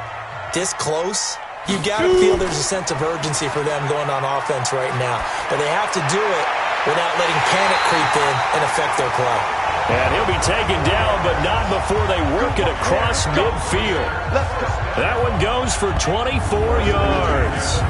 Speaker 5: this close, you've got to feel there's a sense of urgency for them going on offense right now. But they have to do it without letting panic creep in and affect their play.
Speaker 4: And he'll be taken down, but not before they work it across midfield. That one goes for 24 yards.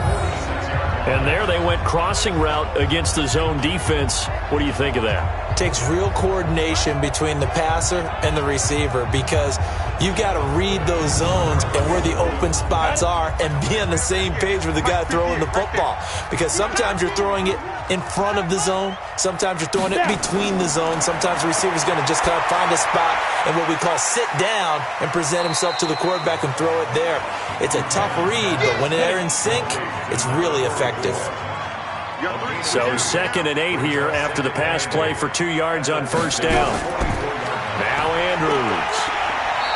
Speaker 4: And there they went crossing route against the zone defense. What do you think of that?
Speaker 5: It takes real coordination between the passer and the receiver because you've got to read those zones and where the open spots are and be on the same page with the guy throwing the football. Because sometimes you're throwing it in front of the zone. Sometimes you're throwing it between the zones. Sometimes the receiver's going to just kind of find a spot and what we call sit down and present himself to the quarterback and throw it there. It's a tough read, but when they're in sync, it's really effective.
Speaker 4: So 2nd and 8 here after the pass play for 2 yards on first down. Now Andrews.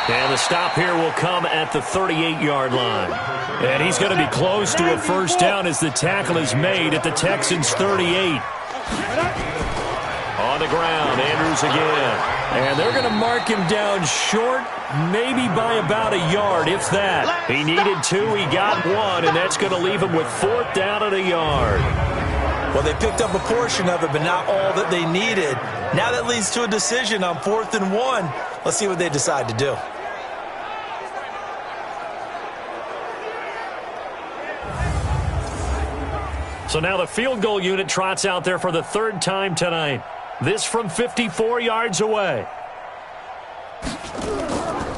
Speaker 4: And the stop here will come at the 38-yard line. And he's going to be close to a first down as the tackle is made at the Texans' 38. On the ground, Andrews again. And they're going to mark him down short, maybe by about a yard, if that. He needed 2, he got 1, and that's going to leave him with 4th down at a yard.
Speaker 5: Well, they picked up a portion of it, but not all that they needed. Now that leads to a decision on 4th and 1. Let's see what they decide to do.
Speaker 4: So now the field goal unit trots out there for the 3rd time tonight. This from 54 yards away.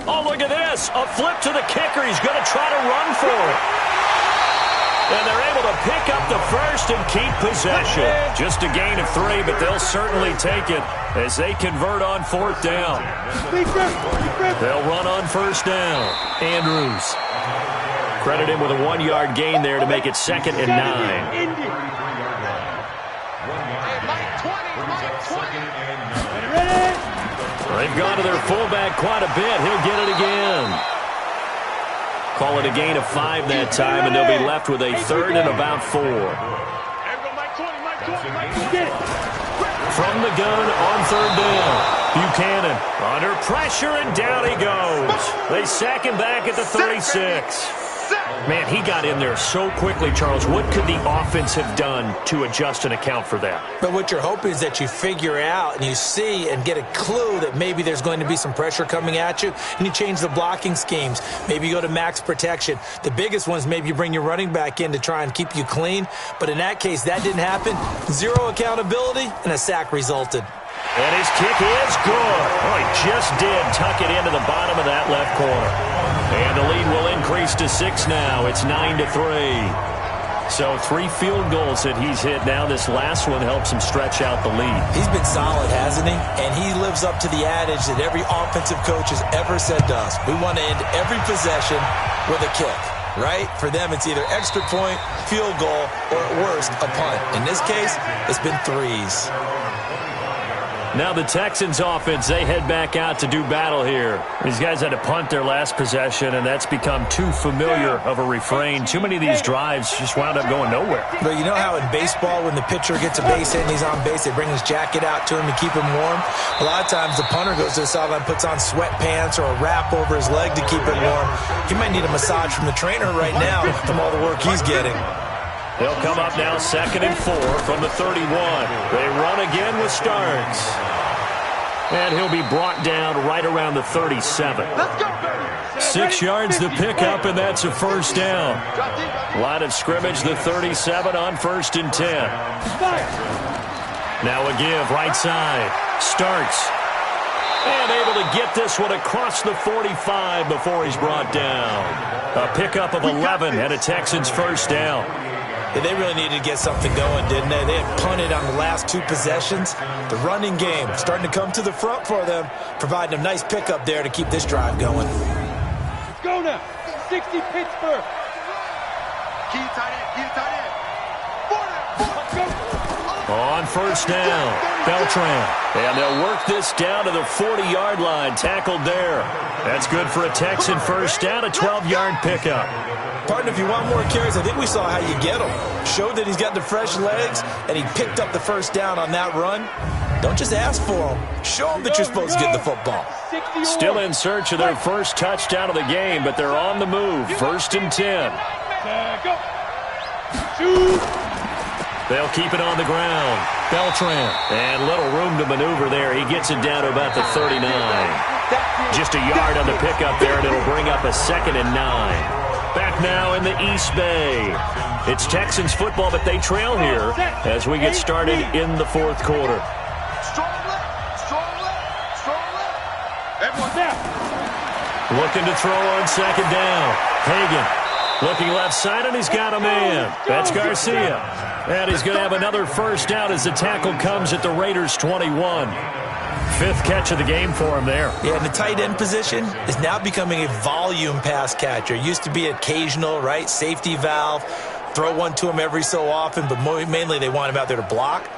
Speaker 4: Oh, look at this. A flip to the kicker. He's going to try to run for it. And they're able to pick up the first and keep possession. Just a gain of 3, but they'll certainly take it as they convert on 4th down. They'll run on first down. Andrews. Credit him with a 1-yard gain there to make it 2nd and 9. They've gone to their fullback quite a bit. He'll get it again. Call it a gain of 5 that time, and they'll be left with a 3rd and about 4. From the gun on 3rd down. Buchanan under pressure, and down he goes. They sack him back at the 36. Man, he got in there so quickly, Charles. What could the offense have done to adjust and account for that?
Speaker 5: But what you're hoping is that you figure out and you see and get a clue that maybe there's going to be some pressure coming at you, and you change the blocking schemes. Maybe you go to max protection. The biggest one is maybe you bring your running back in to try and keep you clean. But in that case, that didn't happen. 0 accountability, and a sack resulted.
Speaker 4: And his kick is good. Oh, he just did tuck it into the bottom of that left corner. And the lead will increase to 6 now. It's 9-3. So 3 field goals that he's hit now. This last one helps him stretch out the lead.
Speaker 5: He's been solid, hasn't he? And he lives up to the adage that every offensive coach has ever said to us. We want to end every possession with a kick. right? For them, it's either extra point, field goal, or at worst, a punt. In this case, it's been threes.
Speaker 4: Now the Texans offense, they head back out to do battle here. These guys had to punt their last possession, and that's become too familiar of a refrain. Too many of these drives just wound up going nowhere.
Speaker 5: But you know how in baseball, when the pitcher gets a base hit and he's on base, they bring his jacket out to him to keep him warm? A lot of times the punter goes to the sideline, puts on sweatpants or a wrap over his leg to keep it warm. He might need a massage from the trainer right now from all the work he's getting.
Speaker 4: They'll come up now 2nd and 4 from the 31. They run again with Starks. And he'll be brought down right around the 37. 6 yards the pickup, and that's a first down. Line of scrimmage, the 37 on 1st and 10. Now a give, right side. Starks. And able to get this one across the 45 before he's brought down. A pickup of 11 and a Texans first down.
Speaker 5: Yeah, they really needed to get something going, didn't they? They had punted on the last 2 possessions. The running game starting to come to the front for them, providing a nice pickup there to keep this drive going.
Speaker 6: Let's go now. 60 Pittsburgh.
Speaker 1: Keep tight end. Keep tight end.
Speaker 4: On first down, Beltran. And they'll work this down to the 40-yard line, tackled there. That's good for a Texan first down, a 12-yard pickup.
Speaker 5: Partner, if you want more carries, I think we saw how you get him. Showed that he's got the fresh legs, and he picked up the first down on that run. Don't just ask for him. Show him that you're supposed to get the football.
Speaker 4: Still in search of their first touchdown of the game, but they're on the move. 1st and 10.
Speaker 6: Go. Shoot.
Speaker 4: They'll keep it on the ground. Beltran. And little room to maneuver there. He gets it down to about the 39. Just a yard on the pickup there, and it'll bring up a 2nd and 9. Back now in the East Bay. It's Texans football, but they trail here as we get started in the 4th quarter.
Speaker 1: Strong left. Strong left. Strong left. Everyone down.
Speaker 4: Looking to throw on 2nd down. Hagan looking left side, and he's got a man. That's Garcia. And he's going to have another first down as the tackle comes at the Raiders' 21. 5th catch of the game for him there.
Speaker 5: Yeah, and the tight end position is now becoming a volume pass catcher. Used to be occasional, right? Safety valve. Throw one to him every so often, but mainly they want him out there to block.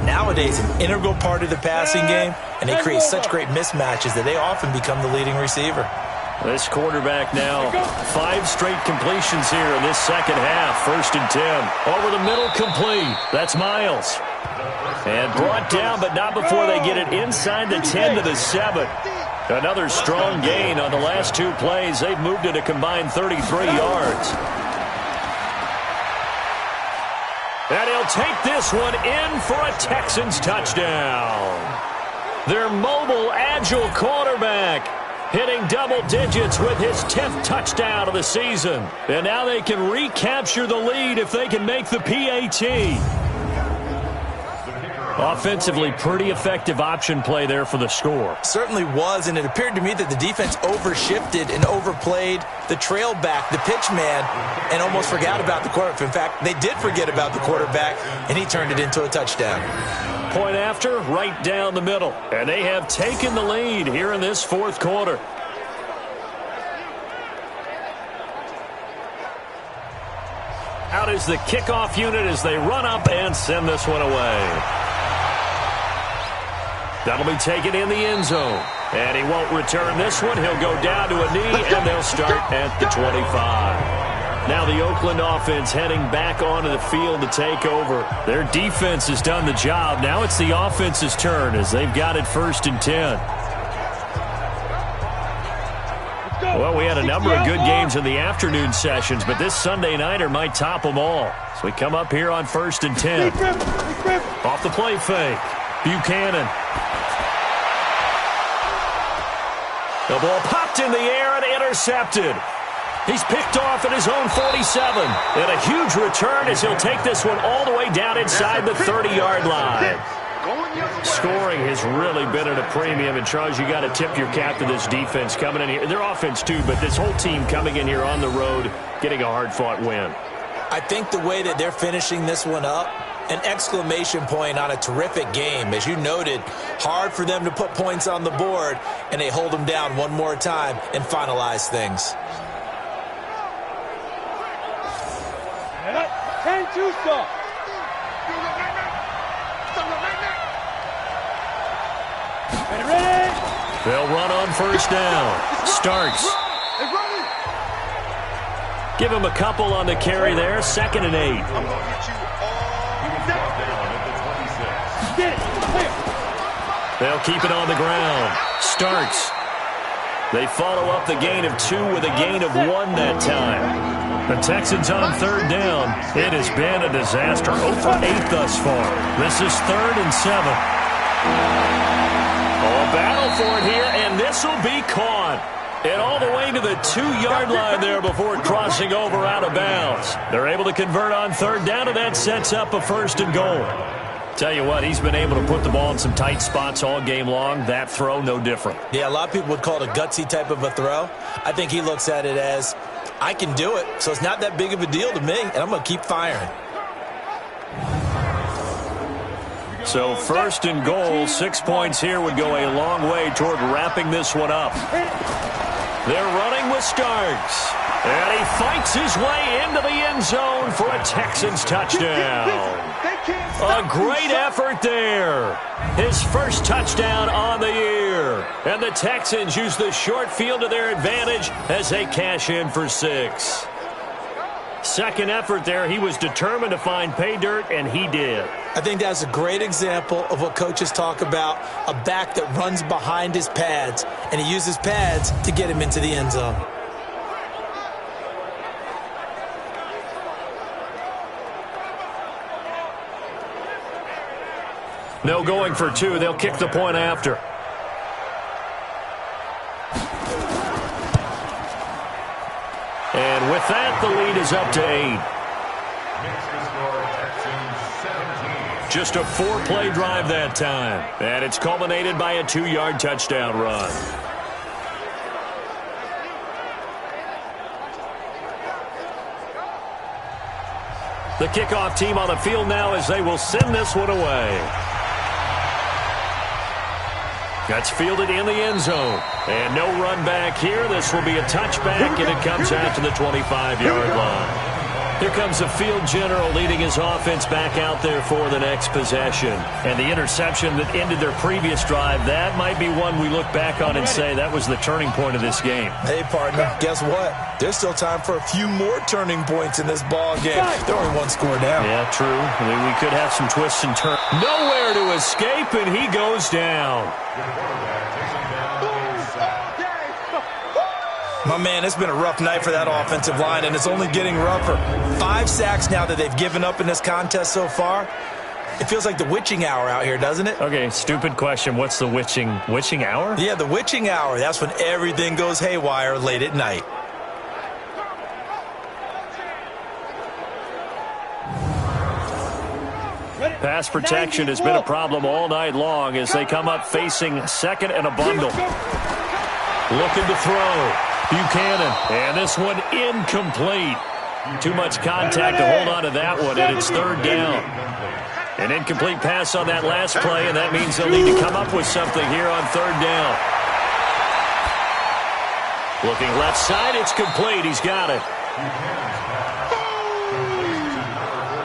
Speaker 5: Nowadays, an integral part of the passing game, and they create such great mismatches that they often become the leading receiver.
Speaker 4: This quarterback now, 5 straight completions here in this second half. 1st and 10. Over the middle, complete. That's Miles. And brought down, but not before they get it inside the 10 to the 7. Another strong gain on the last 2 plays. They've moved it a combined 33 yards. And he'll take this one in for a Texans touchdown. Their mobile, agile quarterback hitting double digits with his 10th touchdown of the season. And now they can recapture the lead if they can make the PAT. Offensively, pretty effective option play there for the score.
Speaker 5: Certainly was, and it appeared to me that the defense overshifted and overplayed the trail back, the pitch man, and almost forgot about the quarterback. In fact, they did forget about the quarterback, and he turned it into a touchdown.
Speaker 4: Point after, right down the middle. And they have taken the lead here in this 4th quarter. Out is the kickoff unit as they run up and send this one away. That'll be taken in the end zone. And he won't return this one. He'll go down to a knee, and they'll start at the 25. Now the Oakland offense heading back onto the field to take over. Their defense has done the job. Now it's the offense's turn as they've got it 1st and 10. Well, we had a number of good games in the afternoon sessions, but this Sunday nighter might top them all. So we come up here on 1st and 10. Off the play fake. Buchanan. The ball popped in the air and intercepted. He's picked off at his own 47. And a huge return as he'll take this one all the way down inside the 30-yard line. Scoring has really been at a premium. And, Charles, you got to tip your cap to this defense coming in here. Their offense, too, but this whole team coming in here on the road, getting a hard-fought win.
Speaker 5: I think the way that they're finishing this one up, an exclamation point on a terrific game. As you noted, hard for them to put points on the board, and they hold them down one more time and finalize things.
Speaker 6: what you saw. Ready?
Speaker 4: They'll run on first down. Starks. Give him a couple on the carry there. 2nd and 8.
Speaker 7: He was brought down at the 26.
Speaker 6: Get it. Clear.
Speaker 4: They'll keep it on the ground. Starks. They follow up the gain of 2 with a gain of 1 that time. The Texans on 3rd down. It has been a disaster. 0 for 8 thus far. This is 3rd and 7. Oh, a battle for it here, and this will be caught. And all the way to the 2-yard line there before crossing over out of bounds. They're able to convert on 3rd down, and that sets up a 1st and goal. Tell you what, he's been able to put the ball in some tight spots all game long. That throw, no different.
Speaker 5: Yeah, a lot of people would call it a gutsy type of a throw. I think he looks at it as, I can do it, so it's not that big of a deal to me, and I'm going to keep firing.
Speaker 4: So 1st and goal, 6 points here would go a long way toward wrapping this one up. They're running with Starks. And he fights his way into the end zone for a Texans touchdown. A great effort there. His first touchdown on the year. And the Texans use the short field to their advantage as they cash in for 6. Second effort there, he was determined to find pay dirt, and he did.
Speaker 5: I think that's a great example of what coaches talk about, a back that runs behind his pads, and he uses pads to get him into the end zone.
Speaker 4: No going for 2. They'll kick the point after. And with that, the lead is up to 8. Just a 4-play drive that time. And it's culminated by a 2-yard touchdown run. The kickoff team on the field now as they will send this one away. That's fielded in the end zone. And no run back here. This will be a touchback, and it comes out to the 25-yard line. Here comes the field general leading his offense back out there for the next possession. And the interception that ended their previous drive, that might be one we look back on and say that was the turning point of this game.
Speaker 5: Hey, partner, guess what? There's still time for a few more turning points in this ball game. They're only 1 score down.
Speaker 4: Yeah, true. I mean, we could have some twists and turns. Nowhere to escape, and he goes down.
Speaker 5: My man, it's been a rough night for that offensive line, and it's only getting rougher. 5 sacks now that they've given up in this contest so far. It feels like the witching hour out here, doesn't it?
Speaker 4: Okay, stupid question. What's the witching hour?
Speaker 5: Yeah, the witching hour. That's when everything goes haywire late at night.
Speaker 4: Pass protection has been a problem all night long as they come up facing 2nd and a bundle. Looking to throw. Buchanan, and this one incomplete. Too much contact to hold on to that one, and it's 3rd down. An incomplete pass on that last play, and that means they'll need to come up with something here on 3rd down. Looking left side, it's complete. He's got it.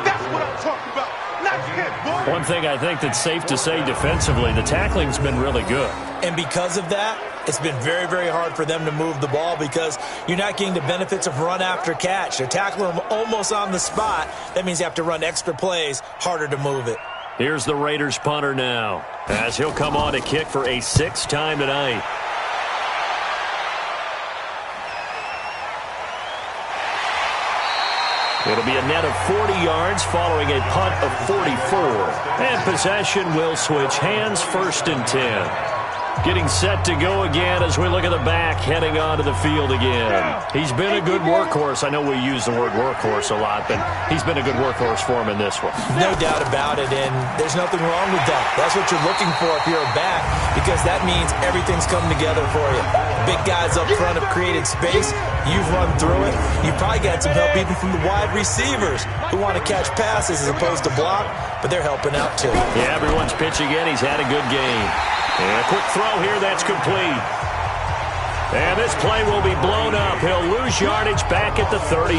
Speaker 1: That's what I'm talking about. Nice hit, boy.
Speaker 4: One thing I think that's safe to say defensively, the tackling's been really good.
Speaker 5: And because of that, it's been very, very hard for them to move the ball because you're not getting the benefits of run after catch. They're tackling them almost on the spot. That means you have to run extra plays, harder to move it.
Speaker 4: Here's the Raiders punter now as he'll come on to kick for a 6th time tonight. It'll be a net of 40 yards following a punt of 44. And possession will switch hands, 1st and 10. Getting set to go again as we look at the back heading onto the field again. He's been a good workhorse. I know we use the word workhorse a lot, but he's been a good workhorse for him in this one.
Speaker 5: No doubt about it, and there's nothing wrong with that. That's what you're looking for if you're a back, because that means everything's come together for you. Big guys up front have created space. You've run through it. You've probably got some help even from the wide receivers who want to catch passes as opposed to block, but they're helping out too.
Speaker 4: Yeah, everyone's pitching in. He's had a good game. And a quick throw here, that's complete. And this play will be blown up. He'll lose yardage back at the 38.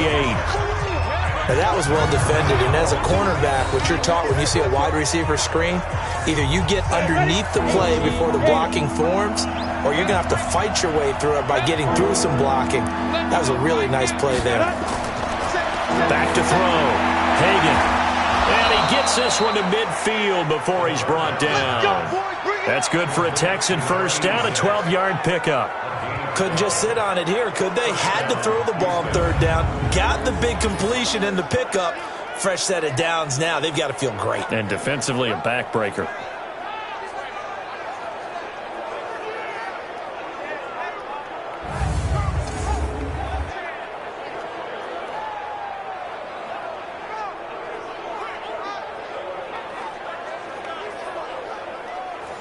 Speaker 5: Now, that was well defended, and as a cornerback, what you're taught when you see a wide receiver screen, either you get underneath the play before the blocking forms, or you're going to have to fight your way through it by getting through some blocking. That was a really nice play there.
Speaker 4: Back to throw. Hagan. And he gets this one to midfield before he's brought down. That's good for a Texan first down, a 12-yard pickup.
Speaker 5: Couldn't just sit on it here, could they? Had to throw the ball on third down. Got the big completion in the pickup. Fresh set of downs now. They've got to feel great.
Speaker 4: And defensively, a backbreaker.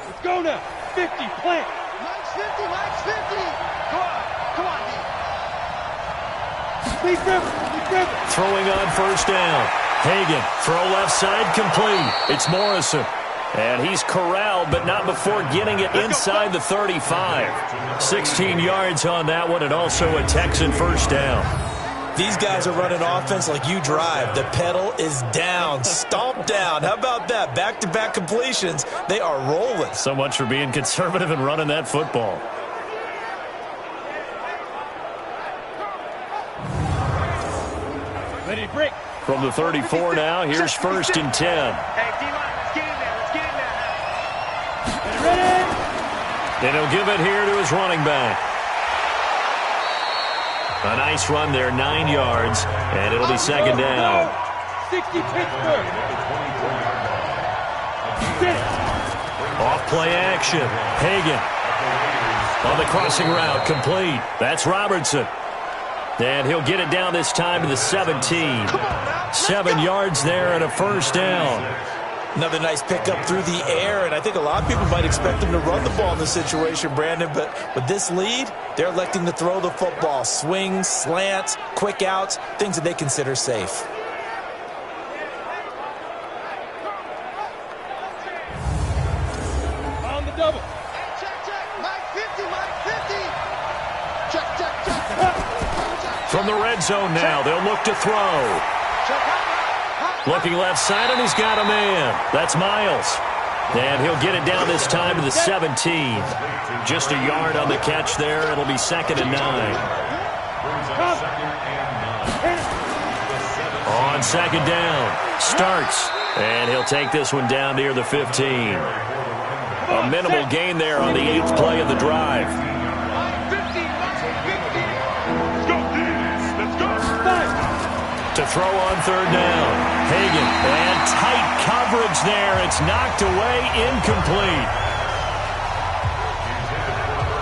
Speaker 6: Let's go now. 50, plant.
Speaker 8: Mike's 50, Mike's 50. Come on,
Speaker 6: Lead driven.
Speaker 4: Throwing on first down. Hagan, throw left side, complete. It's Morrison. And he's corralled, but not before getting it inside the 35. 16 yards on that one, and also a Texan first down.
Speaker 5: These guys are running offense like you drive. The pedal is down, stomped down. How about that? Back-to-back completions. They are rolling.
Speaker 4: So much for being conservative and running that football.
Speaker 6: Ready to break.
Speaker 4: From the 34 now, here's first and 10.
Speaker 8: Hey, D-line, let's get in there. Let's get in there.
Speaker 6: Ready.
Speaker 4: And he'll give it here to his running back. A nice run there, 9 yards, and it'll be second down.
Speaker 6: 60 Pittsburgh.
Speaker 4: Off play action. Hagan on the crossing route, complete. That's Robertson. And he'll get it down this time to the 17. 7 yards there and a first down.
Speaker 5: Another nice pickup through the air, and I think a lot of people might expect him to run the ball in this situation, Brandon, but with this lead, they're electing to throw the football. Swings, slants, quick outs, things that they consider safe.
Speaker 6: On the double.
Speaker 8: Check. Mike 50, Mike 50. Check.
Speaker 4: From the red zone now, they'll look to throw. Looking left side, and he's got a man. That's Miles. And he'll get it down this time to the 17. Just a yard on the catch there. It'll be second and 9. On second down, starts. And he'll take this one down near the 15. A minimal gain there on the 8th play of the drive. To throw on third down. Hagan, and tight coverage there. It's knocked away, incomplete.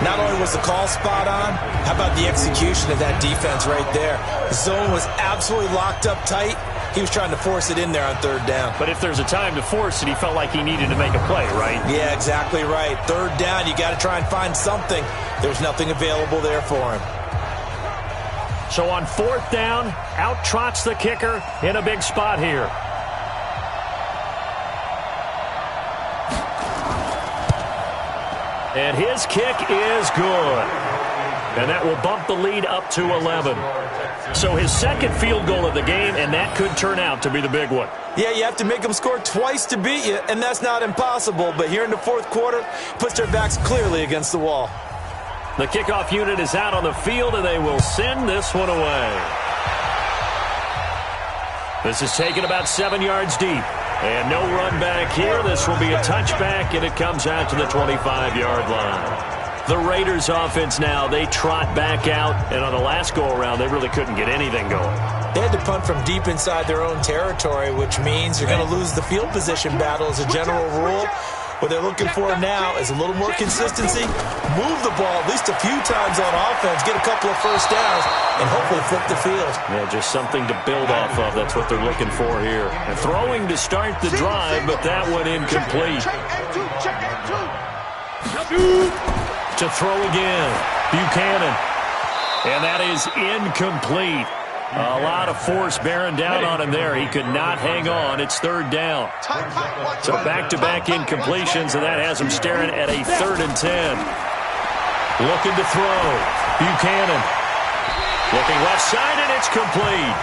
Speaker 5: Not only was the call spot on, how about the execution of that defense right there? The zone was absolutely locked up tight. He was trying to force it in there on third down.
Speaker 4: But if there's a time to force it, he felt like he needed to make a play, right?
Speaker 5: Yeah, exactly right. Third down, you got to try and find something. There's nothing available there for him.
Speaker 4: So on fourth down, out trots the kicker in a big spot here. And his kick is good. And that will bump the lead up to 11. So his second field goal of the game, and that could turn out to be the big one.
Speaker 5: Yeah, you have to make them score twice to beat you, and that's not impossible. But here in the fourth quarter, puts their backs clearly against the wall.
Speaker 4: The kickoff unit is out on the field, and they will send this one away. This is taken about 7 yards deep. And no run back here. This will be a touchback, and it comes out to the 25-yard line. The Raiders offense now, they trot back out, and on the last go-around, they really couldn't get anything going.
Speaker 5: They had to punt from deep inside their own territory, which means you're going to lose the field position battle as a general rule. What they're looking for now is a little more consistency, move the ball at least a few times on offense, get a couple of first downs, and hopefully flip the field.
Speaker 4: Yeah, just something to build off of. That's what they're looking for here. And throwing to start the drive, but that one incomplete. To throw again, Buchanan. And that is incomplete. A lot of force bearing down on him there. He could not hang on. It's third down. So back-to-back incompletions, and that has him staring at a 3rd and 10. Looking to throw. Buchanan. Looking left side, and it's complete.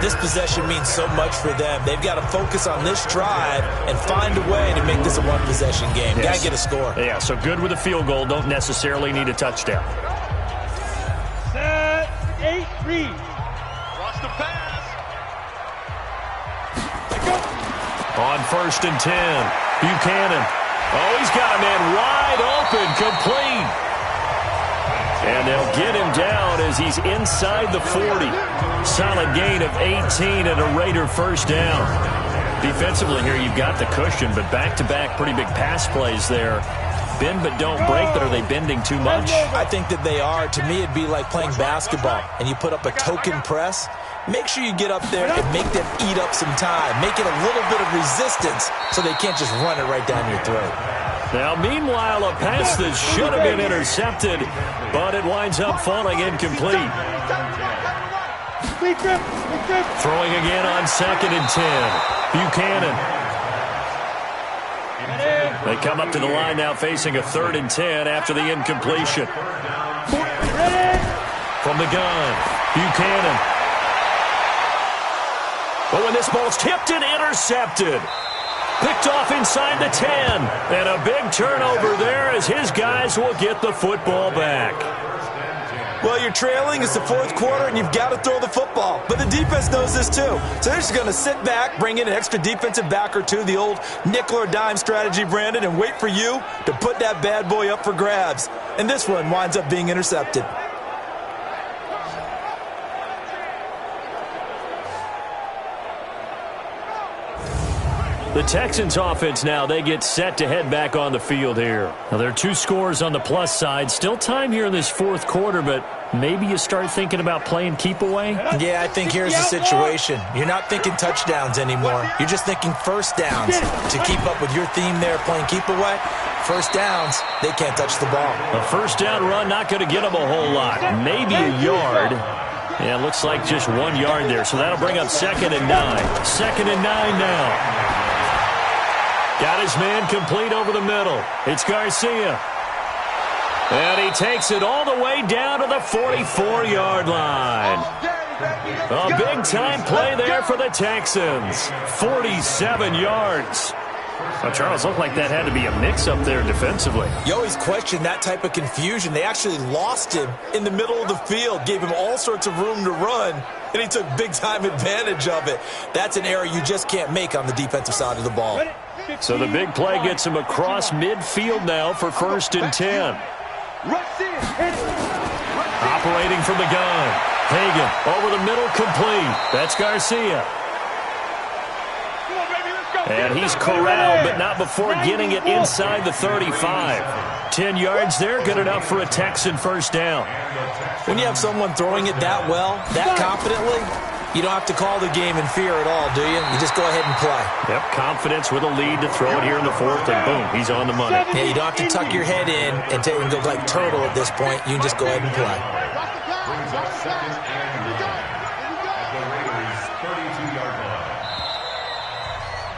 Speaker 5: This possession means so much for them. They've got to focus on this drive and find a way to make this a one-possession game. Got to get a score.
Speaker 4: Yeah, so good with a field goal. Don't necessarily need a touchdown.
Speaker 8: Set, 8, read. Watch the pass.
Speaker 4: On 1st and 10, Buchanan. Oh, he's got a man wide open, complete. And they'll get him down as he's inside the 40. Solid gain of 18 and a Raider first down. Defensively here, you've got the cushion, but back-to-back pretty big pass plays there. Bend but don't break, but are they bending too much?
Speaker 5: I think that they are. To me, it'd be like playing basketball, and you put up a token press. Make sure you get up there and make them eat up some time. Make it a little bit of resistance so they can't just run it right down your throat.
Speaker 4: Now, meanwhile, a pass that should have been intercepted, but it winds up falling incomplete. Throwing again on 2nd and 10. Buchanan. They come up to the line now facing a 3rd and 10 after the incompletion. From the gun, Buchanan. But when this ball's tipped and intercepted. Picked off inside the 10. And a big turnover there as his guys will get the football back.
Speaker 5: Well, you're trailing. It's the 4th quarter, and you've got to throw the football. But the defense knows this, too. So they're just going to sit back, bring in an extra defensive back or two, the old nickel or dime strategy, Brandon, and wait for you to put that bad boy up for grabs. And this one winds up being intercepted.
Speaker 4: The Texans offense now, they get set to head back on the field here. Now, there are 2 scores on the plus side. Still time here in this 4th quarter, but maybe you start thinking about playing keep away?
Speaker 5: Yeah, I think here's the situation. You're not thinking touchdowns anymore. You're just thinking first downs. To keep up with your theme there, playing keep away, first downs, they can't touch the ball.
Speaker 4: A first down run not going to get them a whole lot. Maybe a yard. Yeah, it looks like just 1 yard there. So that'll bring up 2nd and 9. 2nd and 9 now. Got his man complete over the middle. It's Garcia. And he takes it all the way down to the 44-yard line. A big-time play there for the Texans. 47 yards. Well, Charles, looked like that had to be a mix-up there defensively.
Speaker 5: You always question that type of confusion. They actually lost him in the middle of the field, gave him all sorts of room to run, and he took big-time advantage of it. That's an error you just can't make on the defensive side of the ball.
Speaker 4: So the big play gets him across midfield now for 1st and 10. Operating from the gun. Hagan over the middle, complete. That's Garcia. And he's corralled, but not before getting it inside the 35. 10 yards there, good enough for a Texan first down.
Speaker 5: When you have someone throwing it that well, that confidently, you don't have to call the game in fear at all, do you? You just go ahead and play.
Speaker 4: Yep, confidence with a lead to throw it here in the 4th, and boom, he's on the money.
Speaker 5: Yeah, you don't have to tuck your head in and go like turtle at this point. You can just go ahead and play.
Speaker 7: Brings up 2nd and 9 at the Raiders' 32-yard line.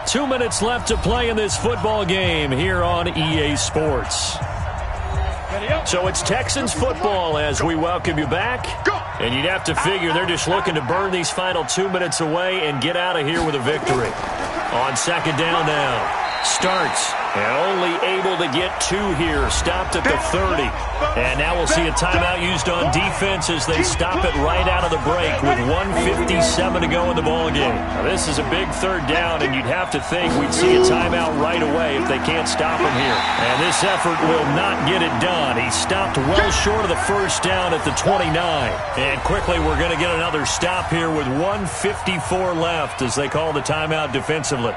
Speaker 4: 2 minutes left to play in this football game here on EA Sports. So it's Texans football as we welcome you back. And you'd have to figure they're just looking to burn these final 2 minutes away and get out of here with a victory. On 2nd down now. Starts and only able to get 2 here. Stopped at the 30. And now we'll see a timeout used on defense as they stop it right out of the break with 1:57 to go in the ballgame. Now, this is a big 3rd down, and you'd have to think we'd see a timeout right away if they can't stop him here. And this effort will not get it done. He stopped well short of the first down at the 29. And quickly we're going to get another stop here with 1:54 left as they call the timeout defensively.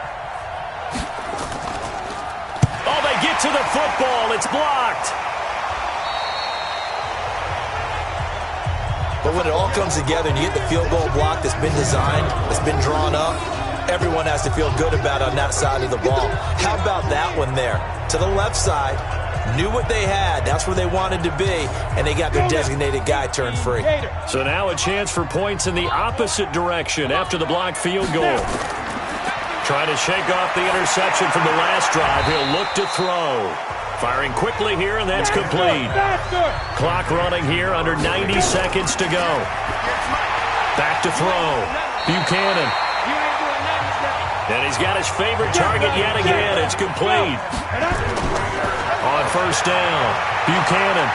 Speaker 4: Get to the football. It's blocked.
Speaker 5: But when it all comes together and you get the field goal block that's been designed, that's been drawn up, everyone has to feel good about it on that side of the ball. How about that one there? To the left side, knew what they had. That's where they wanted to be, and they got their designated guy turned free.
Speaker 4: So now a chance for points in the opposite direction after the blocked field goal. Trying to shake off the interception from the last drive. He'll look to throw. Firing quickly here, and that's complete. Clock running here, under 90 seconds to go. Back to throw. Buchanan. And he's got his favorite target yet again. It's complete. On first down, Buchanan.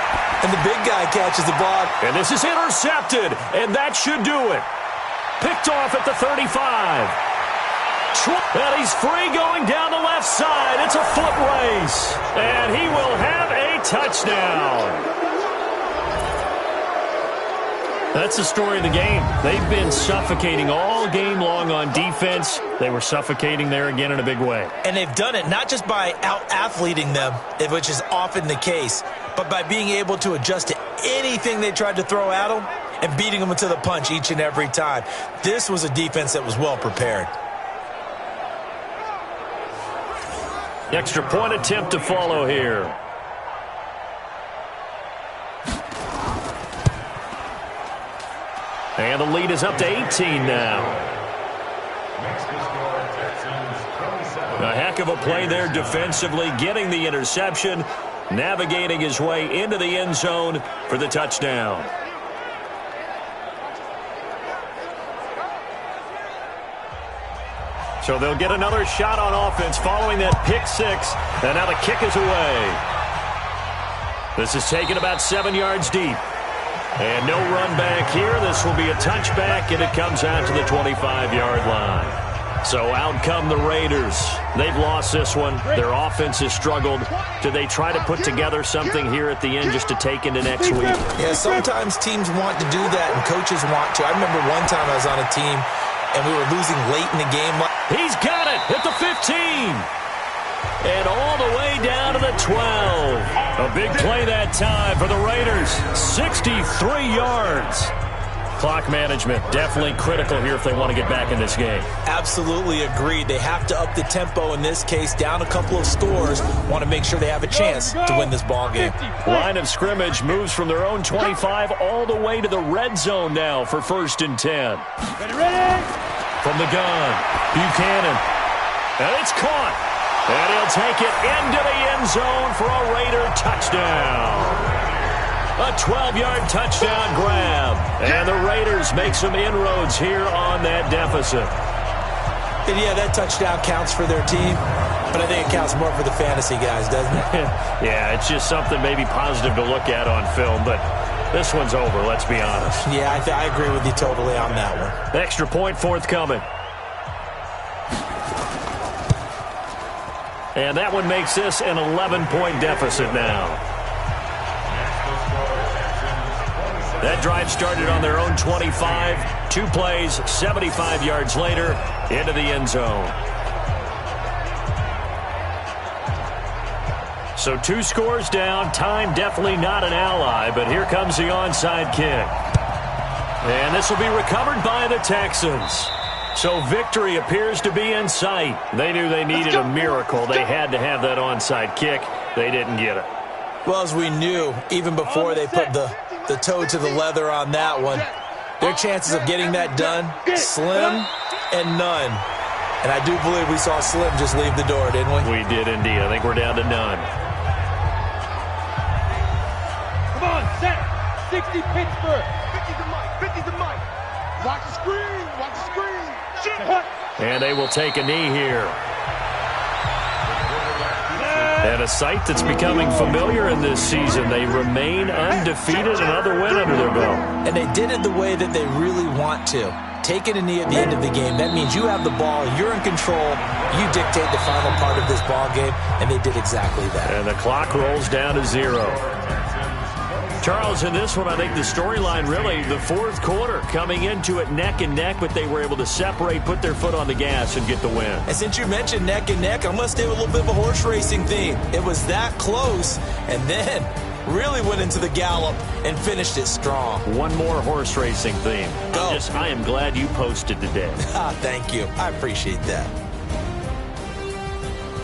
Speaker 5: And the big guy catches the ball.
Speaker 4: And this is intercepted, and that should do it. Picked off at the 35. And he's free going down the left side. It's a foot race. And he will have a touchdown. That's the story of the game. They've been suffocating all game long on defense. They were suffocating there again in a big way.
Speaker 5: And they've done it not just by out-athleting them, which is often the case, but by being able to adjust to anything they tried to throw at them and beating them to the punch each and every time. This was a defense that was well prepared.
Speaker 4: Extra point attempt to follow here. And the lead is up to 18 now. A heck of a play there defensively, getting the interception, navigating his way into the end zone for the touchdown. So they'll get another shot on offense following that pick six. And now the kick is away. This is taken about 7 yards deep. And no run back here. This will be a touchback, and it comes out to the 25-yard line. So out come the Raiders. They've lost this one. Their offense has struggled. Do they try to put together something here at the end just to take into next week?
Speaker 5: Yeah, sometimes teams want to do that, and coaches want to. I remember one time I was on a team, and we were losing late in the game.
Speaker 4: He's got it at the 15. And all the way down to the 12. A big play that time for the Raiders. 63 yards. Clock management definitely critical here if they want to get back in this game.
Speaker 5: Absolutely agreed. They have to up the tempo in this case, down a couple of scores. Want to make sure they have a chance to win this ball game.
Speaker 4: Line of scrimmage moves from their own 25 all the way to the red zone now for 1st and 10.
Speaker 8: Ready?
Speaker 4: From the gun, Buchanan. And it's caught. And he'll take it into the end zone for a Raider touchdown. A 12-yard touchdown grab. And the Raiders make some inroads here on that deficit.
Speaker 5: And yeah, that touchdown counts for their team, but I think it counts more for the fantasy guys, doesn't it?
Speaker 4: Yeah, it's just something maybe positive to look at on film, but this one's over, let's be honest.
Speaker 5: Yeah, I agree with you totally on that one.
Speaker 4: Extra point forthcoming. And that one makes this an 11-point deficit now. That drive started on their own 25. 2 plays, 75 yards later, into the end zone. So 2 scores down. Time definitely not an ally, but here comes the onside kick. And this will be recovered by the Texans. So victory appears to be in sight. They knew they needed a miracle. They had to have that onside kick. They didn't get it.
Speaker 5: Well, as we knew, even before they put the toe to the leather on that one, their chances of getting that done, slim and none. And I do believe we saw Slim just leave the door, didn't we?
Speaker 4: We did indeed. I think we're down to none.
Speaker 8: Come on, set. 60 Pittsburgh. 50's the mic. 50's the mic. Watch the screen. Watch the screen.
Speaker 4: And they will take a knee here. And a sight that's becoming familiar in this season. They remain undefeated, another win under their belt.
Speaker 5: And they did it the way that they really want to. Taking a knee at the end of the game, that means you have the ball, you're in control, you dictate the final part of this ball game, and they did exactly that.
Speaker 4: And the clock rolls down to 0. Charles, in this one, I think the storyline really, the 4th quarter, coming into it neck and neck, but they were able to separate, put their foot on the gas, and get the win.
Speaker 5: And since you mentioned neck and neck, I'm going to stay with a little bit of a horse racing theme. It was that close, and then really went into the gallop and finished it strong.
Speaker 4: One more horse racing theme.
Speaker 5: Go.
Speaker 4: I am glad you posted today.
Speaker 5: Thank you. I appreciate that.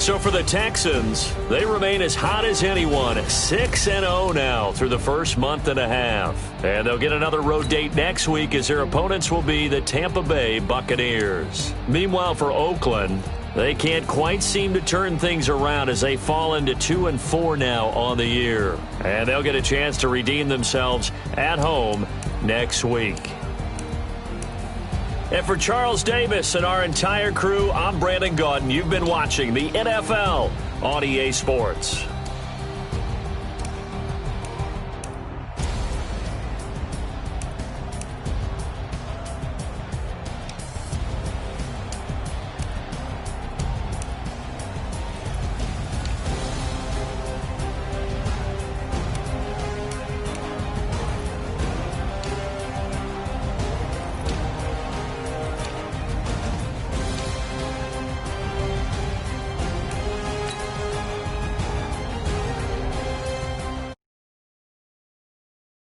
Speaker 4: So for the Texans, they remain as hot as anyone, 6-0 now through the first month and a half. And they'll get another road date next week as their opponents will be the Tampa Bay Buccaneers. Meanwhile, for Oakland, They can't quite seem to turn things around as they fall into 2-4 now on the year. And they'll get a chance to redeem themselves at home next week. And for Charles Davis and our entire crew, I'm Brandon Gaudin. You've been watching the NFL on EA Sports.